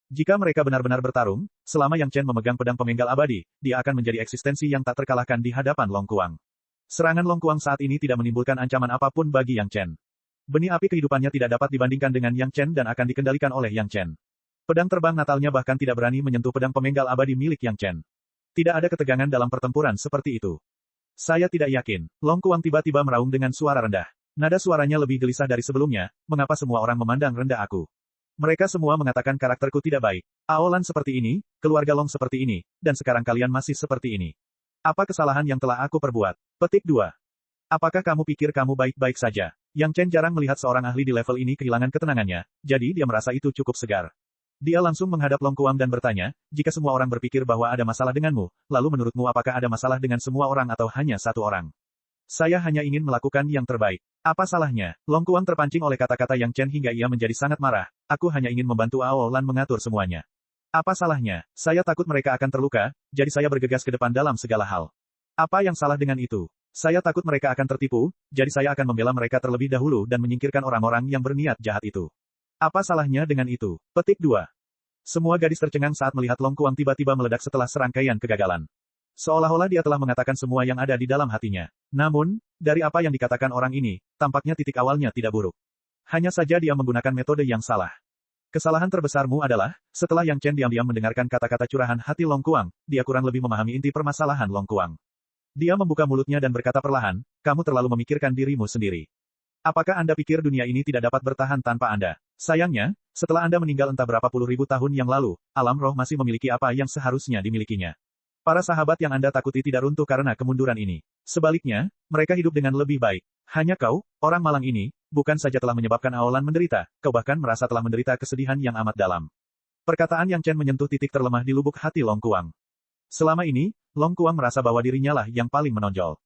Jika mereka benar-benar bertarung, selama Yang Chen memegang pedang pemenggal abadi, dia akan menjadi eksistensi yang tak terkalahkan di hadapan Long Kuang. Serangan Long Kuang saat ini tidak menimbulkan ancaman apapun bagi Yang Chen. Benih api kehidupannya tidak dapat dibandingkan dengan Yang Chen dan akan dikendalikan oleh Yang Chen. Pedang terbang Natalnya bahkan tidak berani menyentuh pedang pemenggal abadi milik Yang Chen. Tidak ada ketegangan dalam pertempuran seperti itu. Saya tidak yakin. Long Kuang tiba-tiba meraung dengan suara rendah. Nada suaranya lebih gelisah dari sebelumnya, mengapa semua orang memandang rendah aku? Mereka semua mengatakan karakterku tidak baik. Aolan seperti ini, keluarga Long seperti ini, dan sekarang kalian masih seperti ini. Apa kesalahan yang telah aku perbuat? Petik 2. Apakah kamu pikir kamu baik-baik saja? Yang Chen jarang melihat seorang ahli di level ini kehilangan ketenangannya, jadi dia merasa itu cukup segar. Dia langsung menghadap Long Kuang dan bertanya, jika semua orang berpikir bahwa ada masalah denganmu, lalu menurutmu apakah ada masalah dengan semua orang atau hanya satu orang? Saya hanya ingin melakukan yang terbaik. Apa salahnya? Long Kuang terpancing oleh kata-kata Yang Chen hingga ia menjadi sangat marah. Aku hanya ingin membantu Aolan mengatur semuanya. Apa salahnya? Saya takut mereka akan terluka, jadi saya bergegas ke depan dalam segala hal. Apa yang salah dengan itu? Saya takut mereka akan tertipu, jadi saya akan membela mereka terlebih dahulu dan menyingkirkan orang-orang yang berniat jahat itu. Apa salahnya dengan itu? Petik 2. Semua gadis tercengang saat melihat Long Kuang tiba-tiba meledak setelah serangkaian kegagalan. Seolah-olah dia telah mengatakan semua yang ada di dalam hatinya. Namun, dari apa yang dikatakan orang ini, tampaknya titik awalnya tidak buruk. Hanya saja dia menggunakan metode yang salah. Kesalahan terbesarmu adalah, setelah Yang Chen diam-diam mendengarkan kata-kata curahan hati Long Kuang, dia kurang lebih memahami inti permasalahan Long Kuang. Dia membuka mulutnya dan berkata perlahan, kamu terlalu memikirkan dirimu sendiri. Apakah Anda pikir dunia ini tidak dapat bertahan tanpa Anda? Sayangnya, setelah Anda meninggal entah berapa puluh ribu tahun yang lalu, alam roh masih memiliki apa yang seharusnya dimilikinya. Para sahabat yang Anda takuti tidak runtuh karena kemunduran ini. Sebaliknya, mereka hidup dengan lebih baik. Hanya kau, orang malang ini, bukan saja telah menyebabkan Aolan menderita, kau bahkan merasa telah menderita kesedihan yang amat dalam. Perkataan Yang Chen menyentuh titik terlemah di lubuk hati Long Kuang. Selama ini, Long Kuang merasa bahwa dirinya lah yang paling menonjol.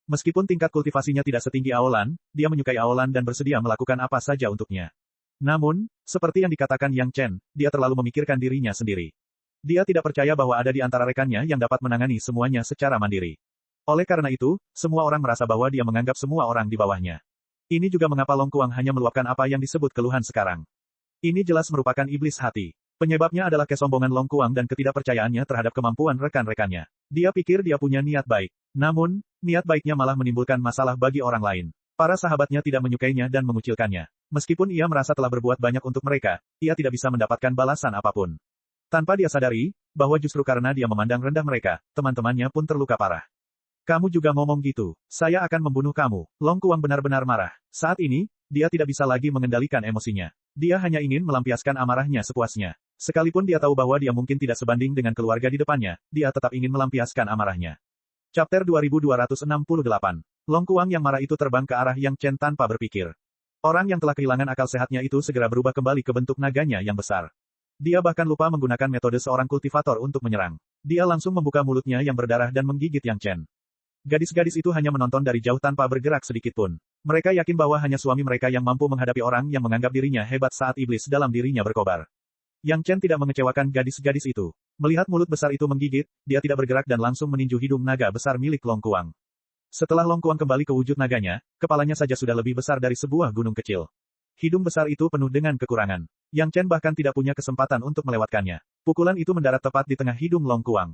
Meskipun tingkat kultivasinya tidak setinggi Aolan, dia menyukai Aolan dan bersedia melakukan apa saja untuknya. Namun, seperti yang dikatakan Yang Chen, dia terlalu memikirkan dirinya sendiri. Dia tidak percaya bahwa ada di antara rekannya yang dapat menangani semuanya secara mandiri. Oleh karena itu, semua orang merasa bahwa dia menganggap semua orang di bawahnya. Ini juga mengapa Long Kuang hanya meluapkan apa yang disebut keluhan sekarang. Ini jelas merupakan iblis hati. Penyebabnya adalah kesombongan Long Kuang dan ketidakpercayaannya terhadap kemampuan rekan-rekannya. Dia pikir dia punya niat baik. Namun, niat baiknya malah menimbulkan masalah bagi orang lain. Para sahabatnya tidak menyukainya dan mengucilkannya. Meskipun ia merasa telah berbuat banyak untuk mereka, ia tidak bisa mendapatkan balasan apapun. Tanpa dia sadari, bahwa justru karena dia memandang rendah mereka, teman-temannya pun terluka parah. Kamu juga ngomong gitu. Saya akan membunuh kamu. Long Kuang benar-benar marah. Saat ini, dia tidak bisa lagi mengendalikan emosinya. Dia hanya ingin melampiaskan amarahnya sepuasnya. Sekalipun dia tahu bahwa dia mungkin tidak sebanding dengan keluarga di depannya, dia tetap ingin melampiaskan amarahnya. Chapter 2268. Long Kuang yang marah itu terbang ke arah Yang Chen tanpa berpikir. Orang yang telah kehilangan akal sehatnya itu segera berubah kembali ke bentuk naganya yang besar. Dia bahkan lupa menggunakan metode seorang kultivator untuk menyerang. Dia langsung membuka mulutnya yang berdarah dan menggigit Yang Chen. Gadis-gadis itu hanya menonton dari jauh tanpa bergerak sedikitpun. Mereka yakin bahwa hanya suami mereka yang mampu menghadapi orang yang menganggap dirinya hebat saat iblis dalam dirinya berkobar. Yang Chen tidak mengecewakan gadis-gadis itu. Melihat mulut besar itu menggigit, dia tidak bergerak dan langsung meninju hidung naga besar milik Long Kuang. Setelah Long Kuang kembali ke wujud naganya, kepalanya saja sudah lebih besar dari sebuah gunung kecil. Hidung besar itu penuh dengan kekurangan. Yang Chen bahkan tidak punya kesempatan untuk melewatkannya. Pukulan itu mendarat tepat di tengah hidung Long Kuang.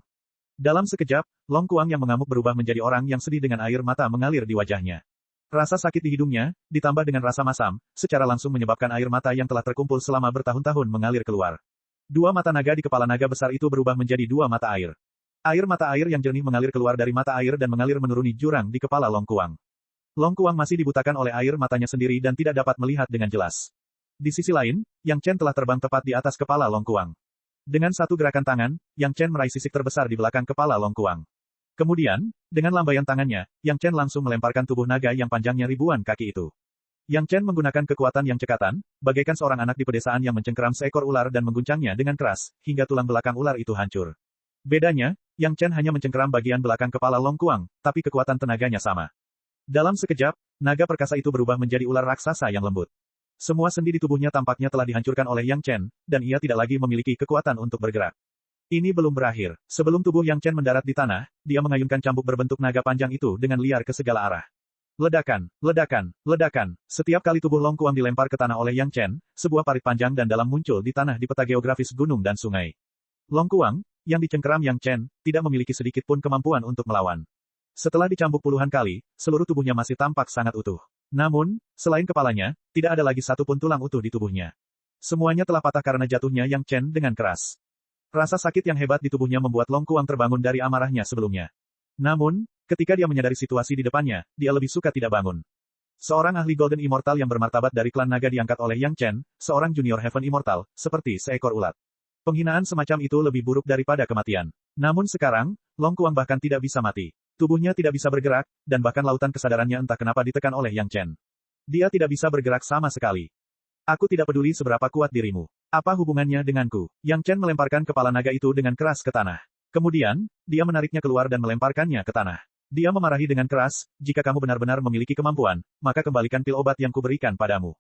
Dalam sekejap, Long Kuang yang mengamuk berubah menjadi orang yang sedih dengan air mata mengalir di wajahnya. Rasa sakit di hidungnya, ditambah dengan rasa masam, secara langsung menyebabkan air mata yang telah terkumpul selama bertahun-tahun mengalir keluar. Dua mata naga di kepala naga besar itu berubah menjadi dua mata air. Air mata air yang jernih mengalir keluar dari mata air dan mengalir menuruni jurang di kepala Long Kuang. Long Kuang masih dibutakan oleh air matanya sendiri dan tidak dapat melihat dengan jelas. Di sisi lain, Yang Chen telah terbang tepat di atas kepala Long Kuang. Dengan satu gerakan tangan, Yang Chen meraih sisik terbesar di belakang kepala Long Kuang. Kemudian, dengan lambaian tangannya, Yang Chen langsung melemparkan tubuh naga yang panjangnya ribuan kaki itu. Yang Chen menggunakan kekuatan yang cekatan, bagaikan seorang anak di pedesaan yang mencengkeram seekor ular dan mengguncangnya dengan keras, hingga tulang belakang ular itu hancur. Bedanya, Yang Chen hanya mencengkeram bagian belakang kepala Long Kuang, tapi kekuatan tenaganya sama. Dalam sekejap, naga perkasa itu berubah menjadi ular raksasa yang lembut. Semua sendi di tubuhnya tampaknya telah dihancurkan oleh Yang Chen, dan ia tidak lagi memiliki kekuatan untuk bergerak. Ini belum berakhir. Sebelum tubuh Yang Chen mendarat di tanah, dia mengayunkan cambuk berbentuk naga panjang itu dengan liar ke segala arah. Ledakan, ledakan, ledakan. Setiap kali tubuh Long Kuang dilempar ke tanah oleh Yang Chen, sebuah parit panjang dan dalam muncul di tanah di peta geografis gunung dan sungai. Long Kuang, yang dicengkeram Yang Chen, tidak memiliki sedikit pun kemampuan untuk melawan. Setelah dicambuk puluhan kali, seluruh tubuhnya masih tampak sangat utuh. Namun, selain kepalanya, tidak ada lagi satu pun tulang utuh di tubuhnya. Semuanya telah patah karena jatuhnya Yang Chen dengan keras. Rasa sakit yang hebat di tubuhnya membuat Long Kuang terbangun dari amarahnya sebelumnya. Namun, ketika dia menyadari situasi di depannya, dia lebih suka tidak bangun. Seorang ahli Golden Immortal yang bermartabat dari klan naga diangkat oleh Yang Chen, seorang junior Heaven Immortal, seperti seekor ulat. Penghinaan semacam itu lebih buruk daripada kematian. Namun sekarang, Long Kuang bahkan tidak bisa mati. Tubuhnya tidak bisa bergerak, dan bahkan lautan kesadarannya entah kenapa ditekan oleh Yang Chen. Dia tidak bisa bergerak sama sekali. Aku tidak peduli seberapa kuat dirimu. Apa hubungannya denganku? Yang Chen melemparkan kepala naga itu dengan keras ke tanah. Kemudian, dia menariknya keluar dan melemparkannya ke tanah. Dia memarahi dengan keras, jika kamu benar-benar memiliki kemampuan, maka kembalikan pil obat yang kuberikan padamu.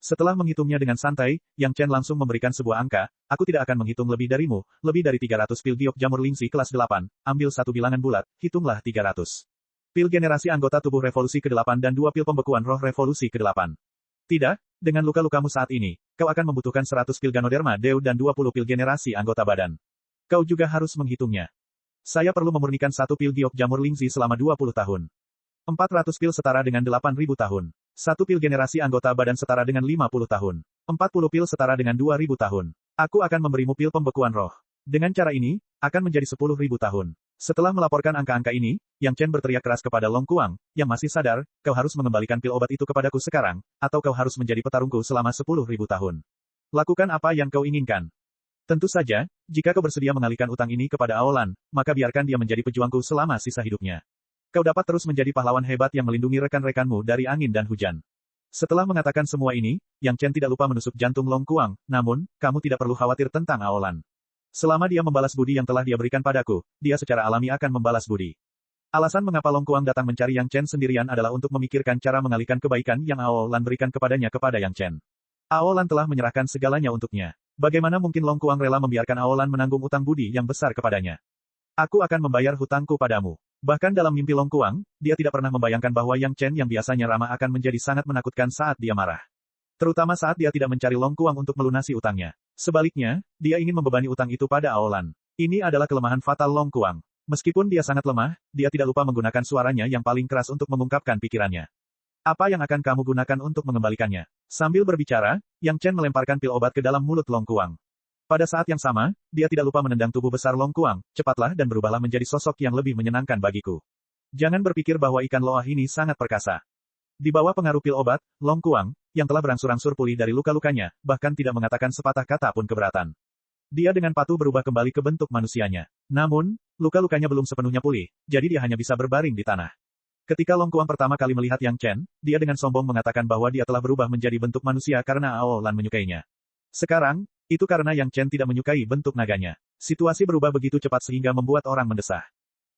Setelah menghitungnya dengan santai, Yang Chen langsung memberikan sebuah angka, aku tidak akan menghitung lebih darimu, lebih dari 300 pil giok jamur lingsi kelas 8, ambil satu bilangan bulat, hitunglah 300. Pil generasi anggota tubuh revolusi ke-8 dan 2 pil pembekuan roh revolusi ke-8. Tidak, dengan luka-lukamu saat ini, kau akan membutuhkan 100 pil Ganoderma Dew dan 20 pil generasi anggota badan. Kau juga harus menghitungnya. Saya perlu memurnikan 1 pil giok jamur lingsi selama 20 tahun. 400 pil setara dengan 8.000 tahun. 1 pil generasi anggota badan setara dengan 50 tahun. 40 pil setara dengan 2.000 tahun. Aku akan memberimu pil pembekuan roh. Dengan cara ini, akan menjadi 10.000 tahun. Setelah melaporkan angka-angka ini, Yang Chen berteriak keras kepada Long Kuang, yang masih sadar, kau harus mengembalikan pil obat itu kepadaku sekarang, atau kau harus menjadi petarungku selama 10.000 tahun. Lakukan apa yang kau inginkan. Tentu saja, jika kau bersedia mengalihkan utang ini kepada Aolan, maka biarkan dia menjadi pejuangku selama sisa hidupnya. Kau dapat terus menjadi pahlawan hebat yang melindungi rekan-rekanmu dari angin dan hujan. Setelah mengatakan semua ini, Yang Chen tidak lupa menusuk jantung Long Kuang, namun, kamu tidak perlu khawatir tentang Aolan. Selama dia membalas budi yang telah dia berikan padaku, dia secara alami akan membalas budi. Alasan mengapa Long Kuang datang mencari Yang Chen sendirian adalah untuk memikirkan cara mengalihkan kebaikan yang Aolan berikan kepadanya kepada Yang Chen. Aolan telah menyerahkan segalanya untuknya. Bagaimana mungkin Long Kuang rela membiarkan Aolan menanggung utang budi yang besar kepadanya? Aku akan membayar hutangku padamu. Bahkan dalam mimpi Long Kuang, dia tidak pernah membayangkan bahwa Yang Chen yang biasanya ramah akan menjadi sangat menakutkan saat dia marah. Terutama saat dia tidak mencari Long Kuang untuk melunasi utangnya. Sebaliknya, dia ingin membebani utang itu pada Aolan. Ini adalah kelemahan fatal Long Kuang. Meskipun dia sangat lemah, dia tidak lupa menggunakan suaranya yang paling keras untuk mengungkapkan pikirannya. Apa yang akan kamu gunakan untuk mengembalikannya? Sambil berbicara, Yang Chen melemparkan pil obat ke dalam mulut Long Kuang. Pada saat yang sama, dia tidak lupa menendang tubuh besar Long Kuang, cepatlah dan berubahlah menjadi sosok yang lebih menyenangkan bagiku. Jangan berpikir bahwa ikan loah ini sangat perkasa. Di bawah pengaruh pil obat, Long Kuang, yang telah berangsur-angsur pulih dari luka-lukanya, bahkan tidak mengatakan sepatah kata pun keberatan. Dia dengan patuh berubah kembali ke bentuk manusianya. Namun, luka-lukanya belum sepenuhnya pulih, jadi dia hanya bisa berbaring di tanah. Ketika Long Kuang pertama kali melihat Yang Chen, dia dengan sombong mengatakan bahwa dia telah berubah menjadi bentuk manusia karena Aolan menyukainya. Sekarang, itu karena Yang Chen tidak menyukai bentuk naganya. Situasi berubah begitu cepat sehingga membuat orang mendesah.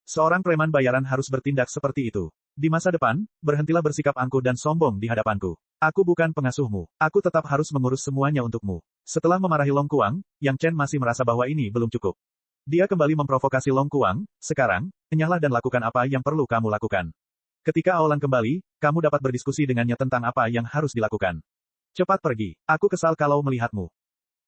Seorang preman bayaran harus bertindak seperti itu. Di masa depan, berhentilah bersikap angkuh dan sombong di hadapanku. Aku bukan pengasuhmu. Aku tetap harus mengurus semuanya untukmu. Setelah memarahi Long Kuang, Yang Chen masih merasa bahwa ini belum cukup. Dia kembali memprovokasi Long Kuang, sekarang, enyahlah dan lakukan apa yang perlu kamu lakukan. Ketika Aolan kembali, kamu dapat berdiskusi dengannya tentang apa yang harus dilakukan. Cepat pergi. Aku kesal kalau melihatmu.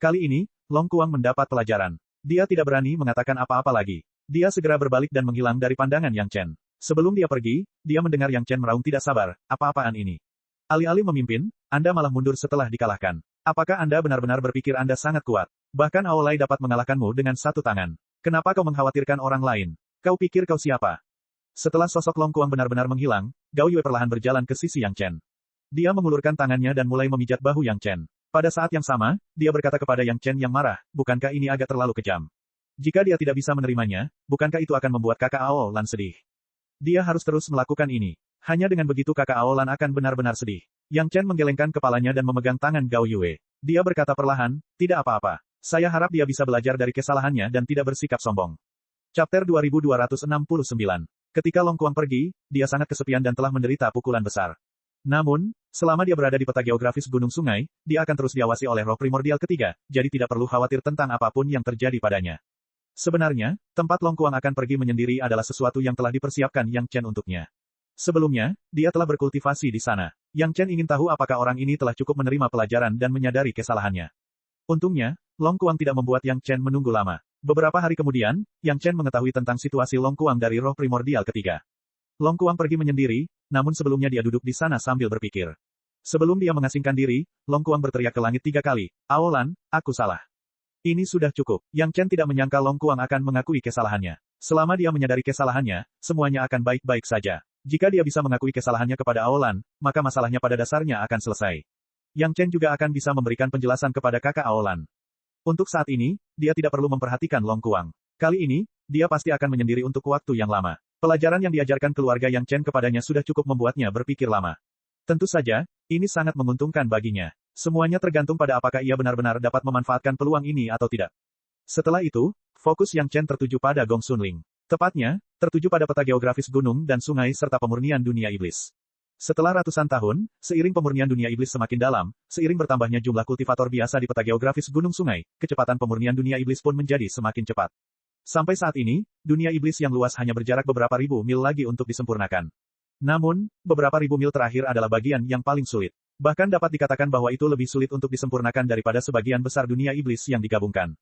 Kali ini, Long Kuang mendapat pelajaran. Dia tidak berani mengatakan apa-apa lagi. Dia segera berbalik dan menghilang dari pandangan Yang Chen. Sebelum dia pergi, dia mendengar Yang Chen meraung tidak sabar, apa-apaan ini. Alih-alih memimpin, Anda malah mundur setelah dikalahkan. Apakah Anda benar-benar berpikir Anda sangat kuat? Bahkan Aolai dapat mengalahkanmu dengan satu tangan. Kenapa kau mengkhawatirkan orang lain? Kau pikir kau siapa? Setelah sosok Long Kuang benar-benar menghilang, Gao Yue perlahan berjalan ke sisi Yang Chen. Dia mengulurkan tangannya dan mulai memijat bahu Yang Chen. Pada saat yang sama, dia berkata kepada Yang Chen yang marah, bukankah ini agak terlalu kejam? Jika dia tidak bisa menerimanya, bukankah itu akan membuat kakak Aolan sedih? Dia harus terus melakukan ini. Hanya dengan begitu kakak Aolan akan benar-benar sedih. Yang Chen menggelengkan kepalanya dan memegang tangan Gao Yue. Dia berkata perlahan, tidak apa-apa. Saya harap dia bisa belajar dari kesalahannya dan tidak bersikap sombong. Chapter 2269. Ketika Long Kuang pergi, dia sangat kesepian dan telah menderita pukulan besar. Namun, selama dia berada di peta geografis Gunung Sungai, dia akan terus diawasi oleh roh primordial ketiga, jadi tidak perlu khawatir tentang apapun yang terjadi padanya. Sebenarnya, tempat Long Kuang akan pergi menyendiri adalah sesuatu yang telah dipersiapkan Yang Chen untuknya. Sebelumnya, dia telah berkultivasi di sana. Yang Chen ingin tahu apakah orang ini telah cukup menerima pelajaran dan menyadari kesalahannya. Untungnya, Long Kuang tidak membuat Yang Chen menunggu lama. Beberapa hari kemudian, Yang Chen mengetahui tentang situasi Long Kuang dari roh primordial ketiga. Long Kuang pergi menyendiri, namun sebelumnya dia duduk di sana sambil berpikir. Sebelum dia mengasingkan diri, Long Kuang berteriak ke langit 3 kali, Aolan, aku salah. Ini sudah cukup. Yang Chen tidak menyangka Long Kuang akan mengakui kesalahannya. Selama dia menyadari kesalahannya, semuanya akan baik-baik saja. Jika dia bisa mengakui kesalahannya kepada Aolan, maka masalahnya pada dasarnya akan selesai. Yang Chen juga akan bisa memberikan penjelasan kepada kakak Aolan. Untuk saat ini, dia tidak perlu memperhatikan Long Kuang. Kali ini, dia pasti akan menyendiri untuk waktu yang lama. Pelajaran yang diajarkan keluarga Yang Chen kepadanya sudah cukup membuatnya berpikir lama. Tentu saja, ini sangat menguntungkan baginya. Semuanya tergantung pada apakah ia benar-benar dapat memanfaatkan peluang ini atau tidak. Setelah itu, fokus Yang Chen tertuju pada Gong Sunling. Tepatnya, tertuju pada peta geografis gunung dan sungai serta pemurnian dunia iblis. Setelah ratusan tahun, seiring pemurnian dunia iblis semakin dalam, seiring bertambahnya jumlah kultivator biasa di peta geografis gunung sungai, kecepatan pemurnian dunia iblis pun menjadi semakin cepat. Sampai saat ini, dunia iblis yang luas hanya berjarak beberapa ribu mil lagi untuk disempurnakan. Namun, beberapa ribu mil terakhir adalah bagian yang paling sulit. Bahkan dapat dikatakan bahwa itu lebih sulit untuk disempurnakan daripada sebagian besar dunia iblis yang digabungkan.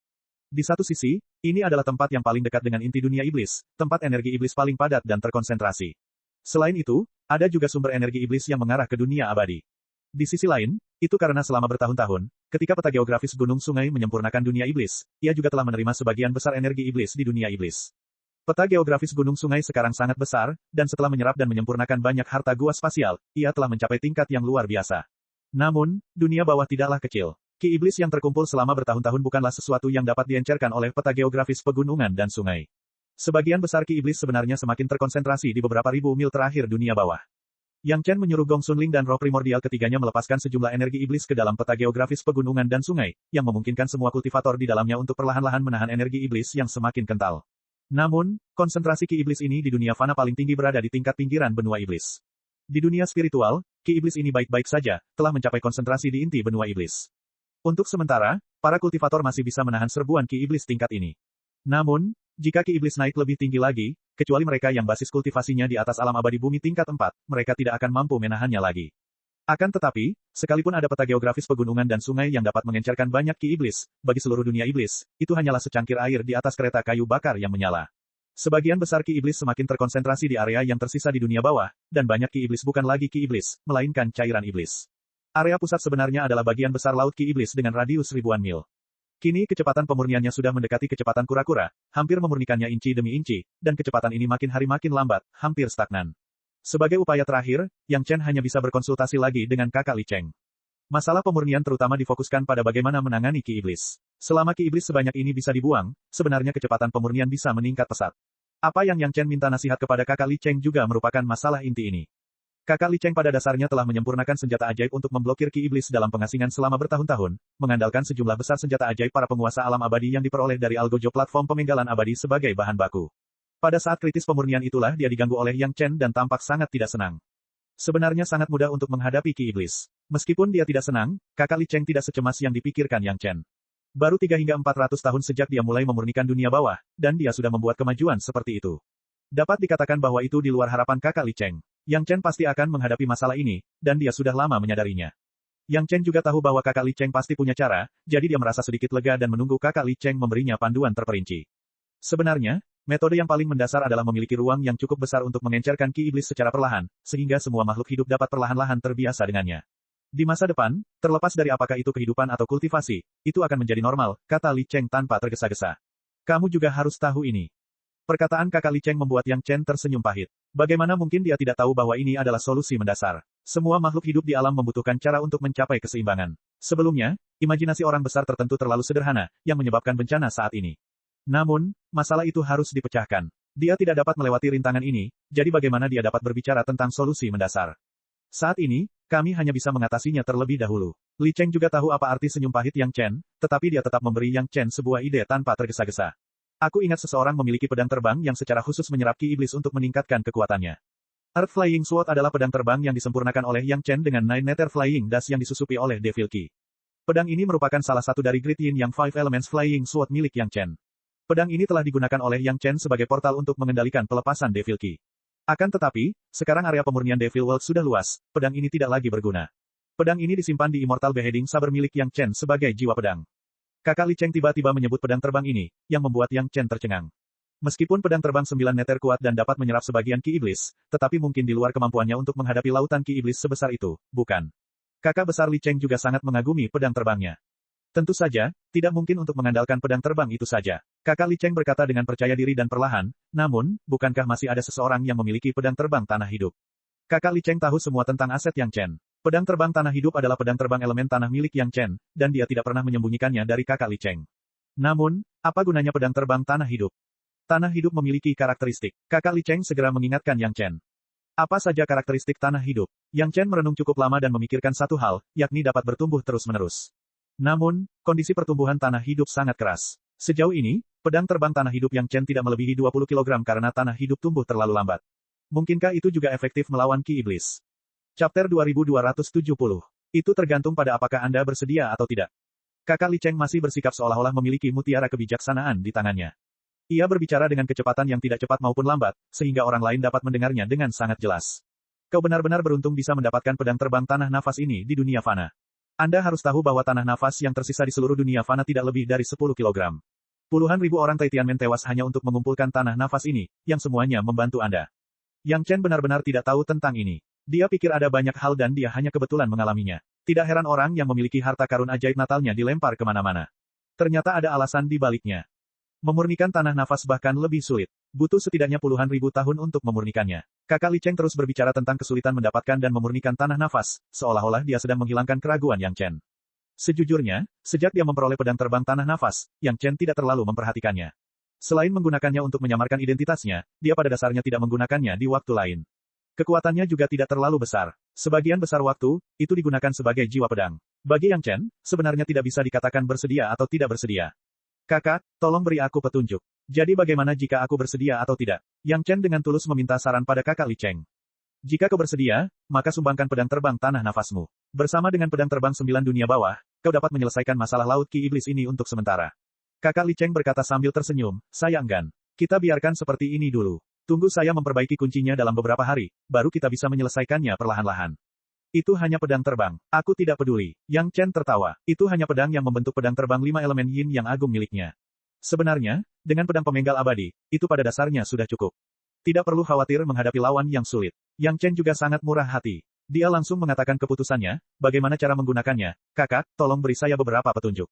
Di satu sisi, ini adalah tempat yang paling dekat dengan inti dunia iblis, tempat energi iblis paling padat dan terkonsentrasi. Selain itu, ada juga sumber energi iblis yang mengarah ke dunia abadi. Di sisi lain, itu karena selama bertahun-tahun, ketika peta geografis Gunung Sungai menyempurnakan dunia iblis, ia juga telah menerima sebagian besar energi iblis di dunia iblis. Peta geografis Gunung Sungai sekarang sangat besar, dan setelah menyerap dan menyempurnakan banyak harta gua spasial, ia telah mencapai tingkat yang luar biasa. Namun, dunia bawah tidaklah kecil. Ki iblis yang terkumpul selama bertahun-tahun bukanlah sesuatu yang dapat diencerkan oleh peta geografis pegunungan dan sungai. Sebagian besar ki iblis sebenarnya semakin terkonsentrasi di beberapa ribu mil terakhir dunia bawah. Yang Chen menyuruh Gong Sunling dan roh primordial ketiganya melepaskan sejumlah energi iblis ke dalam peta geografis pegunungan dan sungai, yang memungkinkan semua kultivator di dalamnya untuk perlahan-lahan menahan energi iblis yang semakin kental. Namun, konsentrasi ki iblis ini di dunia fana paling tinggi berada di tingkat pinggiran benua iblis. Di dunia spiritual, ki iblis ini baik-baik saja, telah mencapai konsentrasi di inti benua iblis. Untuk sementara, para kultivator masih bisa menahan serbuan ki iblis tingkat ini. Namun, jika ki iblis naik lebih tinggi lagi, kecuali mereka yang basis kultivasinya di atas alam abadi bumi tingkat 4, mereka tidak akan mampu menahannya lagi. Akan tetapi, sekalipun ada peta geografis pegunungan dan sungai yang dapat mengencerkan banyak ki iblis, bagi seluruh dunia iblis, itu hanyalah secangkir air di atas kereta kayu bakar yang menyala. Sebagian besar ki iblis semakin terkonsentrasi di area yang tersisa di dunia bawah, dan banyak ki iblis bukan lagi ki iblis, melainkan cairan iblis. Area pusat sebenarnya adalah bagian besar laut ki iblis dengan radius ribuan mil. Kini kecepatan pemurniannya sudah mendekati kecepatan kura-kura, hampir memurnikannya inci demi inci, dan kecepatan ini makin hari makin lambat, hampir stagnan. Sebagai upaya terakhir, Yang Chen hanya bisa berkonsultasi lagi dengan kakak Li Cheng. Masalah pemurnian terutama difokuskan pada bagaimana menangani ki iblis. Selama ki iblis sebanyak ini bisa dibuang, sebenarnya kecepatan pemurnian bisa meningkat pesat. Apa yang Yang Chen minta nasihat kepada kakak Li Cheng juga merupakan masalah inti ini. Kakak Li Cheng pada dasarnya telah menyempurnakan senjata ajaib untuk memblokir ki iblis dalam pengasingan selama bertahun-tahun, mengandalkan sejumlah besar senjata ajaib para penguasa alam abadi yang diperoleh dari Algojo platform pemenggalan abadi sebagai bahan baku. Pada saat kritis pemurnian itulah dia diganggu oleh Yang Chen dan tampak sangat tidak senang. Sebenarnya sangat mudah untuk menghadapi ki iblis. Meskipun dia tidak senang, kakak Li Cheng tidak secemas yang dipikirkan Yang Chen. Baru 3 hingga 400 tahun sejak dia mulai memurnikan dunia bawah, dan dia sudah membuat kemajuan seperti itu. Dapat dikatakan bahwa itu di luar harapan kakak Li Cheng. Yang Chen pasti akan menghadapi masalah ini, dan dia sudah lama menyadarinya. Yang Chen juga tahu bahwa kakak Li Cheng pasti punya cara, jadi dia merasa sedikit lega dan menunggu kakak Li Cheng memberinya panduan terperinci. Sebenarnya, metode yang paling mendasar adalah memiliki ruang yang cukup besar untuk mengencerkan ki iblis secara perlahan, sehingga semua makhluk hidup dapat perlahan-lahan terbiasa dengannya. Di masa depan, terlepas dari apakah itu kehidupan atau kultivasi, itu akan menjadi normal, kata Li Cheng tanpa tergesa-gesa. Kamu juga harus tahu ini. Perkataan kakak Li Cheng membuat Yang Chen tersenyum pahit. Bagaimana mungkin dia tidak tahu bahwa ini adalah solusi mendasar? Semua makhluk hidup di alam membutuhkan cara untuk mencapai keseimbangan. Sebelumnya, imajinasi orang besar tertentu terlalu sederhana, yang menyebabkan bencana saat ini. Namun, masalah itu harus dipecahkan. Dia tidak dapat melewati rintangan ini, jadi bagaimana dia dapat berbicara tentang solusi mendasar? Saat ini, kami hanya bisa mengatasinya terlebih dahulu. Li Cheng juga tahu apa arti senyum pahit Yang Chen, tetapi dia tetap memberi Yang Chen sebuah ide tanpa tergesa-gesa. Aku ingat seseorang memiliki pedang terbang yang secara khusus menyerap ki iblis untuk meningkatkan kekuatannya. Earth Flying Sword adalah pedang terbang yang disempurnakan oleh Yang Chen dengan Nine Nether Flying Dash yang disusupi oleh Devil Ki. Pedang ini merupakan salah satu dari Great Yin Yang Five Elements Flying Sword milik Yang Chen. Pedang ini telah digunakan oleh Yang Chen sebagai portal untuk mengendalikan pelepasan Devil Ki. Akan tetapi, sekarang area pemurnian Devil World sudah luas, pedang ini tidak lagi berguna. Pedang ini disimpan di Immortal Beheading Saber milik Yang Chen sebagai jiwa pedang. Kakak Li Cheng tiba-tiba menyebut pedang terbang ini, yang membuat Yang Chen tercengang. Meskipun pedang terbang 9 meter kuat dan dapat menyerap sebagian ki iblis, tetapi mungkin di luar kemampuannya untuk menghadapi lautan ki iblis sebesar itu, bukan? Kakak besar Li Cheng juga sangat mengagumi pedang terbangnya. Tentu saja, tidak mungkin untuk mengandalkan pedang terbang itu saja. Kakak Li Cheng berkata dengan percaya diri dan perlahan, namun, bukankah masih ada seseorang yang memiliki pedang terbang tanah hidup? Kakak Li Cheng tahu semua tentang aset Yang Chen. Pedang terbang tanah hidup adalah pedang terbang elemen tanah milik Yang Chen, dan dia tidak pernah menyembunyikannya dari kakak Li Cheng. Namun, apa gunanya pedang terbang tanah hidup? Tanah hidup memiliki karakteristik. Kakak Li Cheng segera mengingatkan Yang Chen. Apa saja karakteristik tanah hidup? Yang Chen merenung cukup lama dan memikirkan satu hal, yakni dapat bertumbuh terus-menerus. Namun, kondisi pertumbuhan tanah hidup sangat keras. Sejauh ini, pedang terbang tanah hidup Yang Chen tidak melebihi 20 kg karena tanah hidup tumbuh terlalu lambat. Mungkinkah itu juga efektif melawan ki iblis? Chapter 2270. Itu tergantung pada apakah Anda bersedia atau tidak. Kakak Li Cheng masih bersikap seolah-olah memiliki mutiara kebijaksanaan di tangannya. Ia berbicara dengan kecepatan yang tidak cepat maupun lambat, sehingga orang lain dapat mendengarnya dengan sangat jelas. Kau benar-benar beruntung bisa mendapatkan pedang terbang tanah nafas ini di dunia fana. Anda harus tahu bahwa tanah nafas yang tersisa di seluruh dunia fana tidak lebih dari 10 kg. Puluhan ribu orang Tianmen tewas hanya untuk mengumpulkan tanah nafas ini, yang semuanya membantu Anda. Yang Chen benar-benar tidak tahu tentang ini. Dia pikir ada banyak hal dan dia hanya kebetulan mengalaminya. Tidak heran orang yang memiliki harta karun ajaib natalnya dilempar kemana-mana. Ternyata ada alasan di baliknya. Memurnikan tanah nafas bahkan lebih sulit. Butuh setidaknya puluhan ribu tahun untuk memurnikannya. Kakak Li Cheng terus berbicara tentang kesulitan mendapatkan dan memurnikan tanah nafas, seolah-olah dia sedang menghilangkan keraguan Yang Chen. Sejujurnya, sejak dia memperoleh pedang terbang tanah nafas, Yang Chen tidak terlalu memperhatikannya. Selain menggunakannya untuk menyamarkan identitasnya, dia pada dasarnya tidak menggunakannya di waktu lain. Kekuatannya juga tidak terlalu besar. Sebagian besar waktu, itu digunakan sebagai jiwa pedang. Bagi Yang Chen, sebenarnya tidak bisa dikatakan bersedia atau tidak bersedia. Kakak, tolong beri aku petunjuk. Jadi bagaimana jika aku bersedia atau tidak? Yang Chen dengan tulus meminta saran pada kakak Li Cheng. Jika kau bersedia, maka sumbangkan pedang terbang tanah nafasmu. Bersama dengan pedang terbang 9 dunia bawah, kau dapat menyelesaikan masalah laut ki iblis ini untuk sementara. Kakak Li Cheng berkata sambil tersenyum, saya enggan. Kita biarkan seperti ini dulu. Tunggu saya memperbaiki kuncinya dalam beberapa hari, baru kita bisa menyelesaikannya perlahan-lahan. Itu hanya pedang terbang. Aku tidak peduli. Yang Chen tertawa. Itu hanya pedang yang membentuk pedang terbang 5 elemen yin yang agung miliknya. Sebenarnya, dengan pedang pemenggal abadi, itu pada dasarnya sudah cukup. Tidak perlu khawatir menghadapi lawan yang sulit. Yang Chen juga sangat murah hati. Dia langsung mengatakan keputusannya, bagaimana cara menggunakannya. Kakak, tolong beri saya beberapa petunjuk.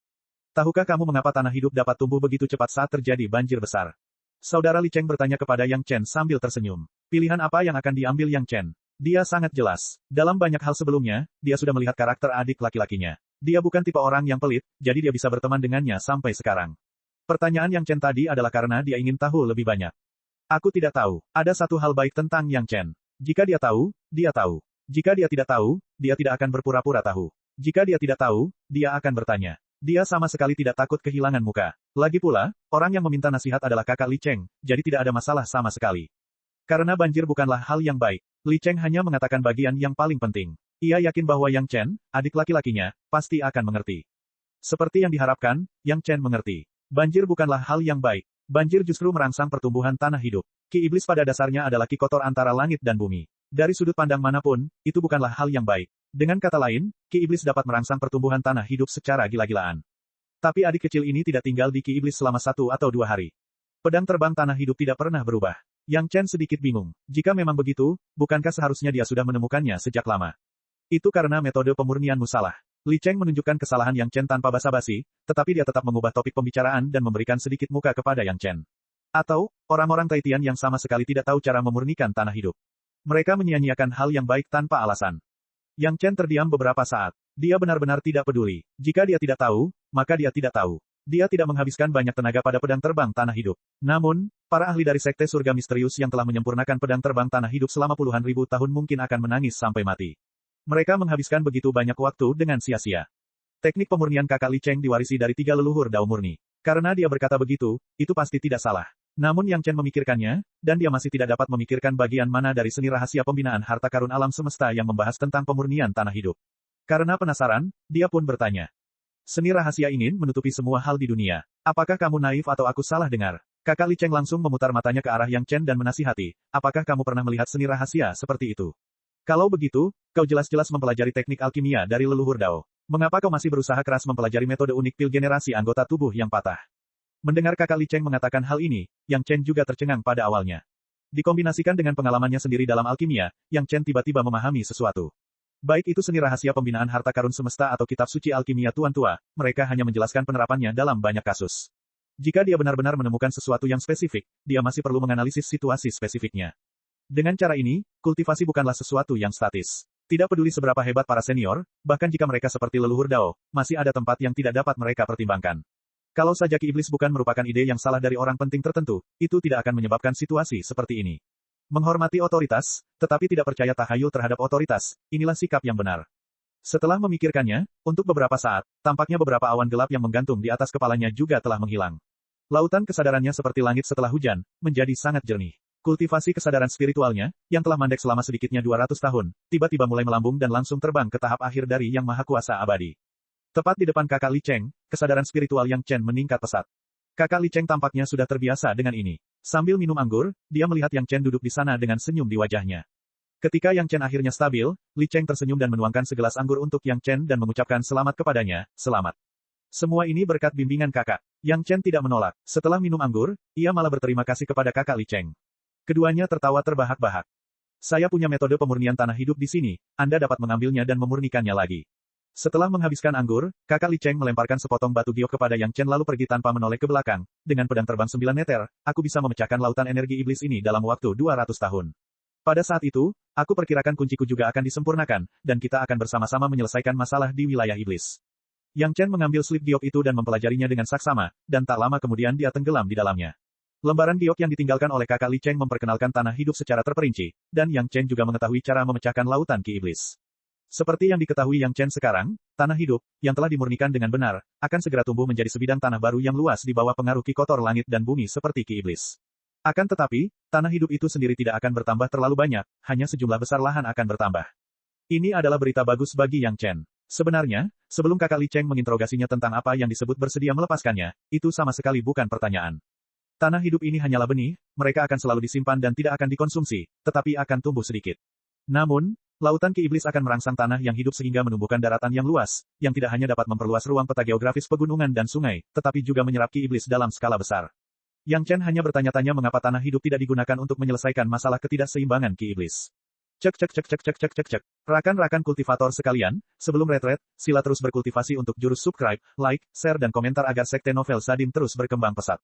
Tahukah kamu mengapa tanah hidup dapat tumbuh begitu cepat saat terjadi banjir besar? Saudara Li Cheng bertanya kepada Yang Chen sambil tersenyum. Pilihan apa yang akan diambil Yang Chen? Dia sangat jelas. Dalam banyak hal sebelumnya, dia sudah melihat karakter adik laki-lakinya. Dia bukan tipe orang yang pelit, jadi dia bisa berteman dengannya sampai sekarang. Pertanyaan Yang Chen tadi adalah karena dia ingin tahu lebih banyak. Aku tidak tahu. Ada satu hal baik tentang Yang Chen. Jika dia tahu, dia tahu. Jika dia tidak tahu, dia tidak akan berpura-pura tahu. Jika dia tidak tahu, dia akan bertanya. Dia sama sekali tidak takut kehilangan muka. Lagi pula, orang yang meminta nasihat adalah kakak Li Cheng, jadi tidak ada masalah sama sekali. Karena banjir bukanlah hal yang baik, Li Cheng hanya mengatakan bagian yang paling penting. Ia yakin bahwa Yang Chen, adik laki-lakinya, pasti akan mengerti. Seperti yang diharapkan, Yang Chen mengerti. Banjir bukanlah hal yang baik. Banjir justru merangsang pertumbuhan tanah hidup. Ki iblis pada dasarnya adalah ki kotor antara langit dan bumi. Dari sudut pandang manapun, itu bukanlah hal yang baik. Dengan kata lain, ki iblis dapat merangsang pertumbuhan tanah hidup secara gila-gilaan. Tapi adik kecil ini tidak tinggal di ki iblis selama 1 atau 2 hari. Pedang terbang tanah hidup tidak pernah berubah. Yang Chen sedikit bingung. Jika memang begitu, bukankah seharusnya dia sudah menemukannya sejak lama? Itu karena metode pemurnianmu salah. Li Cheng menunjukkan kesalahan Yang Chen tanpa basa-basi, tetapi dia tetap mengubah topik pembicaraan dan memberikan sedikit muka kepada Yang Chen. Atau, orang-orang Taitian yang sama sekali tidak tahu cara memurnikan tanah hidup. Mereka menyia-nyiakan hal yang baik tanpa alasan. Yang Chen terdiam beberapa saat. Dia benar-benar tidak peduli. Jika dia tidak tahu, maka dia tidak tahu. Dia tidak menghabiskan banyak tenaga pada pedang terbang tanah hidup. Namun, para ahli dari Sekte Surga Misterius yang telah menyempurnakan pedang terbang tanah hidup selama puluhan ribu tahun mungkin akan menangis sampai mati. Mereka menghabiskan begitu banyak waktu dengan sia-sia. Teknik pemurnian kakak Li Cheng diwarisi dari 3 leluhur Dao murni. Karena dia berkata begitu, itu pasti tidak salah. Namun Yang Chen memikirkannya, dan dia masih tidak dapat memikirkan bagian mana dari seni rahasia pembinaan harta karun alam semesta yang membahas tentang pemurnian tanah hidup. Karena penasaran, dia pun bertanya. Seni rahasia ingin menutupi semua hal di dunia. Apakah kamu naif atau aku salah dengar? Kakak Li Cheng langsung memutar matanya ke arah Yang Chen dan menasihati, apakah kamu pernah melihat seni rahasia seperti itu? Kalau begitu, kau jelas-jelas mempelajari teknik alkimia dari leluhur Dao. Mengapa kau masih berusaha keras mempelajari metode unik pil generasi anggota tubuh yang patah? Mendengar kakak Li Cheng mengatakan hal ini, Yang Chen juga tercengang pada awalnya. Dikombinasikan dengan pengalamannya sendiri dalam alkimia, Yang Chen tiba-tiba memahami sesuatu. Baik itu seni rahasia pembinaan harta karun semesta atau kitab suci alkimia Tuan Tua, mereka hanya menjelaskan penerapannya dalam banyak kasus. Jika dia benar-benar menemukan sesuatu yang spesifik, dia masih perlu menganalisis situasi spesifiknya. Dengan cara ini, kultivasi bukanlah sesuatu yang statis. Tidak peduli seberapa hebat para senior, bahkan jika mereka seperti leluhur Dao, masih ada tempat yang tidak dapat mereka pertimbangkan. Kalau saja Ki Iblis bukan merupakan ide yang salah dari orang penting tertentu, itu tidak akan menyebabkan situasi seperti ini. Menghormati otoritas, tetapi tidak percaya tahayul terhadap otoritas, inilah sikap yang benar. Setelah memikirkannya, untuk beberapa saat, tampaknya beberapa awan gelap yang menggantung di atas kepalanya juga telah menghilang. Lautan kesadarannya seperti langit setelah hujan, menjadi sangat jernih. Kultivasi kesadaran spiritualnya, yang telah mandek selama sedikitnya 200 tahun, tiba-tiba mulai melambung dan langsung terbang ke tahap akhir dari Yang Maha Kuasa Abadi. Tepat di depan kakak Li Cheng, kesadaran spiritual Yang Chen meningkat pesat. Kakak Li Cheng tampaknya sudah terbiasa dengan ini. Sambil minum anggur, dia melihat Yang Chen duduk di sana dengan senyum di wajahnya. Ketika Yang Chen akhirnya stabil, Li Cheng tersenyum dan menuangkan segelas anggur untuk Yang Chen dan mengucapkan selamat kepadanya, selamat. Semua ini berkat bimbingan kakak. Yang Chen tidak menolak. Setelah minum anggur, ia malah berterima kasih kepada kakak Li Cheng. Keduanya tertawa terbahak-bahak. Saya punya metode pemurnian tanah hidup di sini, Anda dapat mengambilnya dan memurnikannya lagi. Setelah menghabiskan anggur, kakak Li Cheng melemparkan sepotong batu giok kepada Yang Chen lalu pergi tanpa menoleh ke belakang. Dengan pedang terbang 9 meter, aku bisa memecahkan lautan energi iblis ini dalam waktu 200 tahun. Pada saat itu, aku perkirakan kunciku juga akan disempurnakan, dan kita akan bersama-sama menyelesaikan masalah di wilayah iblis. Yang Chen mengambil slip giok itu dan mempelajarinya dengan saksama, dan tak lama kemudian dia tenggelam di dalamnya. Lembaran giok yang ditinggalkan oleh kakak Li Cheng memperkenalkan tanah hidup secara terperinci, dan Yang Chen juga mengetahui cara memecahkan lautan ki iblis. Seperti yang diketahui Yang Chen sekarang, tanah hidup, yang telah dimurnikan dengan benar, akan segera tumbuh menjadi sebidang tanah baru yang luas di bawah pengaruh ki kotor langit dan bumi seperti ki iblis. Akan tetapi, tanah hidup itu sendiri tidak akan bertambah terlalu banyak, hanya sejumlah besar lahan akan bertambah. Ini adalah berita bagus bagi Yang Chen. Sebenarnya, sebelum kakak Li Cheng menginterogasinya tentang apa yang disebut bersedia melepaskannya, itu sama sekali bukan pertanyaan. Tanah hidup ini hanyalah benih, mereka akan selalu disimpan dan tidak akan dikonsumsi, tetapi akan tumbuh sedikit. Namun, lautan ki iblis akan merangsang tanah yang hidup sehingga menumbuhkan daratan yang luas, yang tidak hanya dapat memperluas ruang peta geografis pegunungan dan sungai, tetapi juga menyerap ki iblis dalam skala besar. Yang Chen hanya bertanya-tanya mengapa tanah hidup tidak digunakan untuk menyelesaikan masalah ketidakseimbangan ki iblis. Cek. Rakan-rakan kultivator sekalian, sebelum retret, sila terus berkultivasi untuk jurus subscribe, like, share dan komentar agar Sekte Novel Sadim terus berkembang pesat.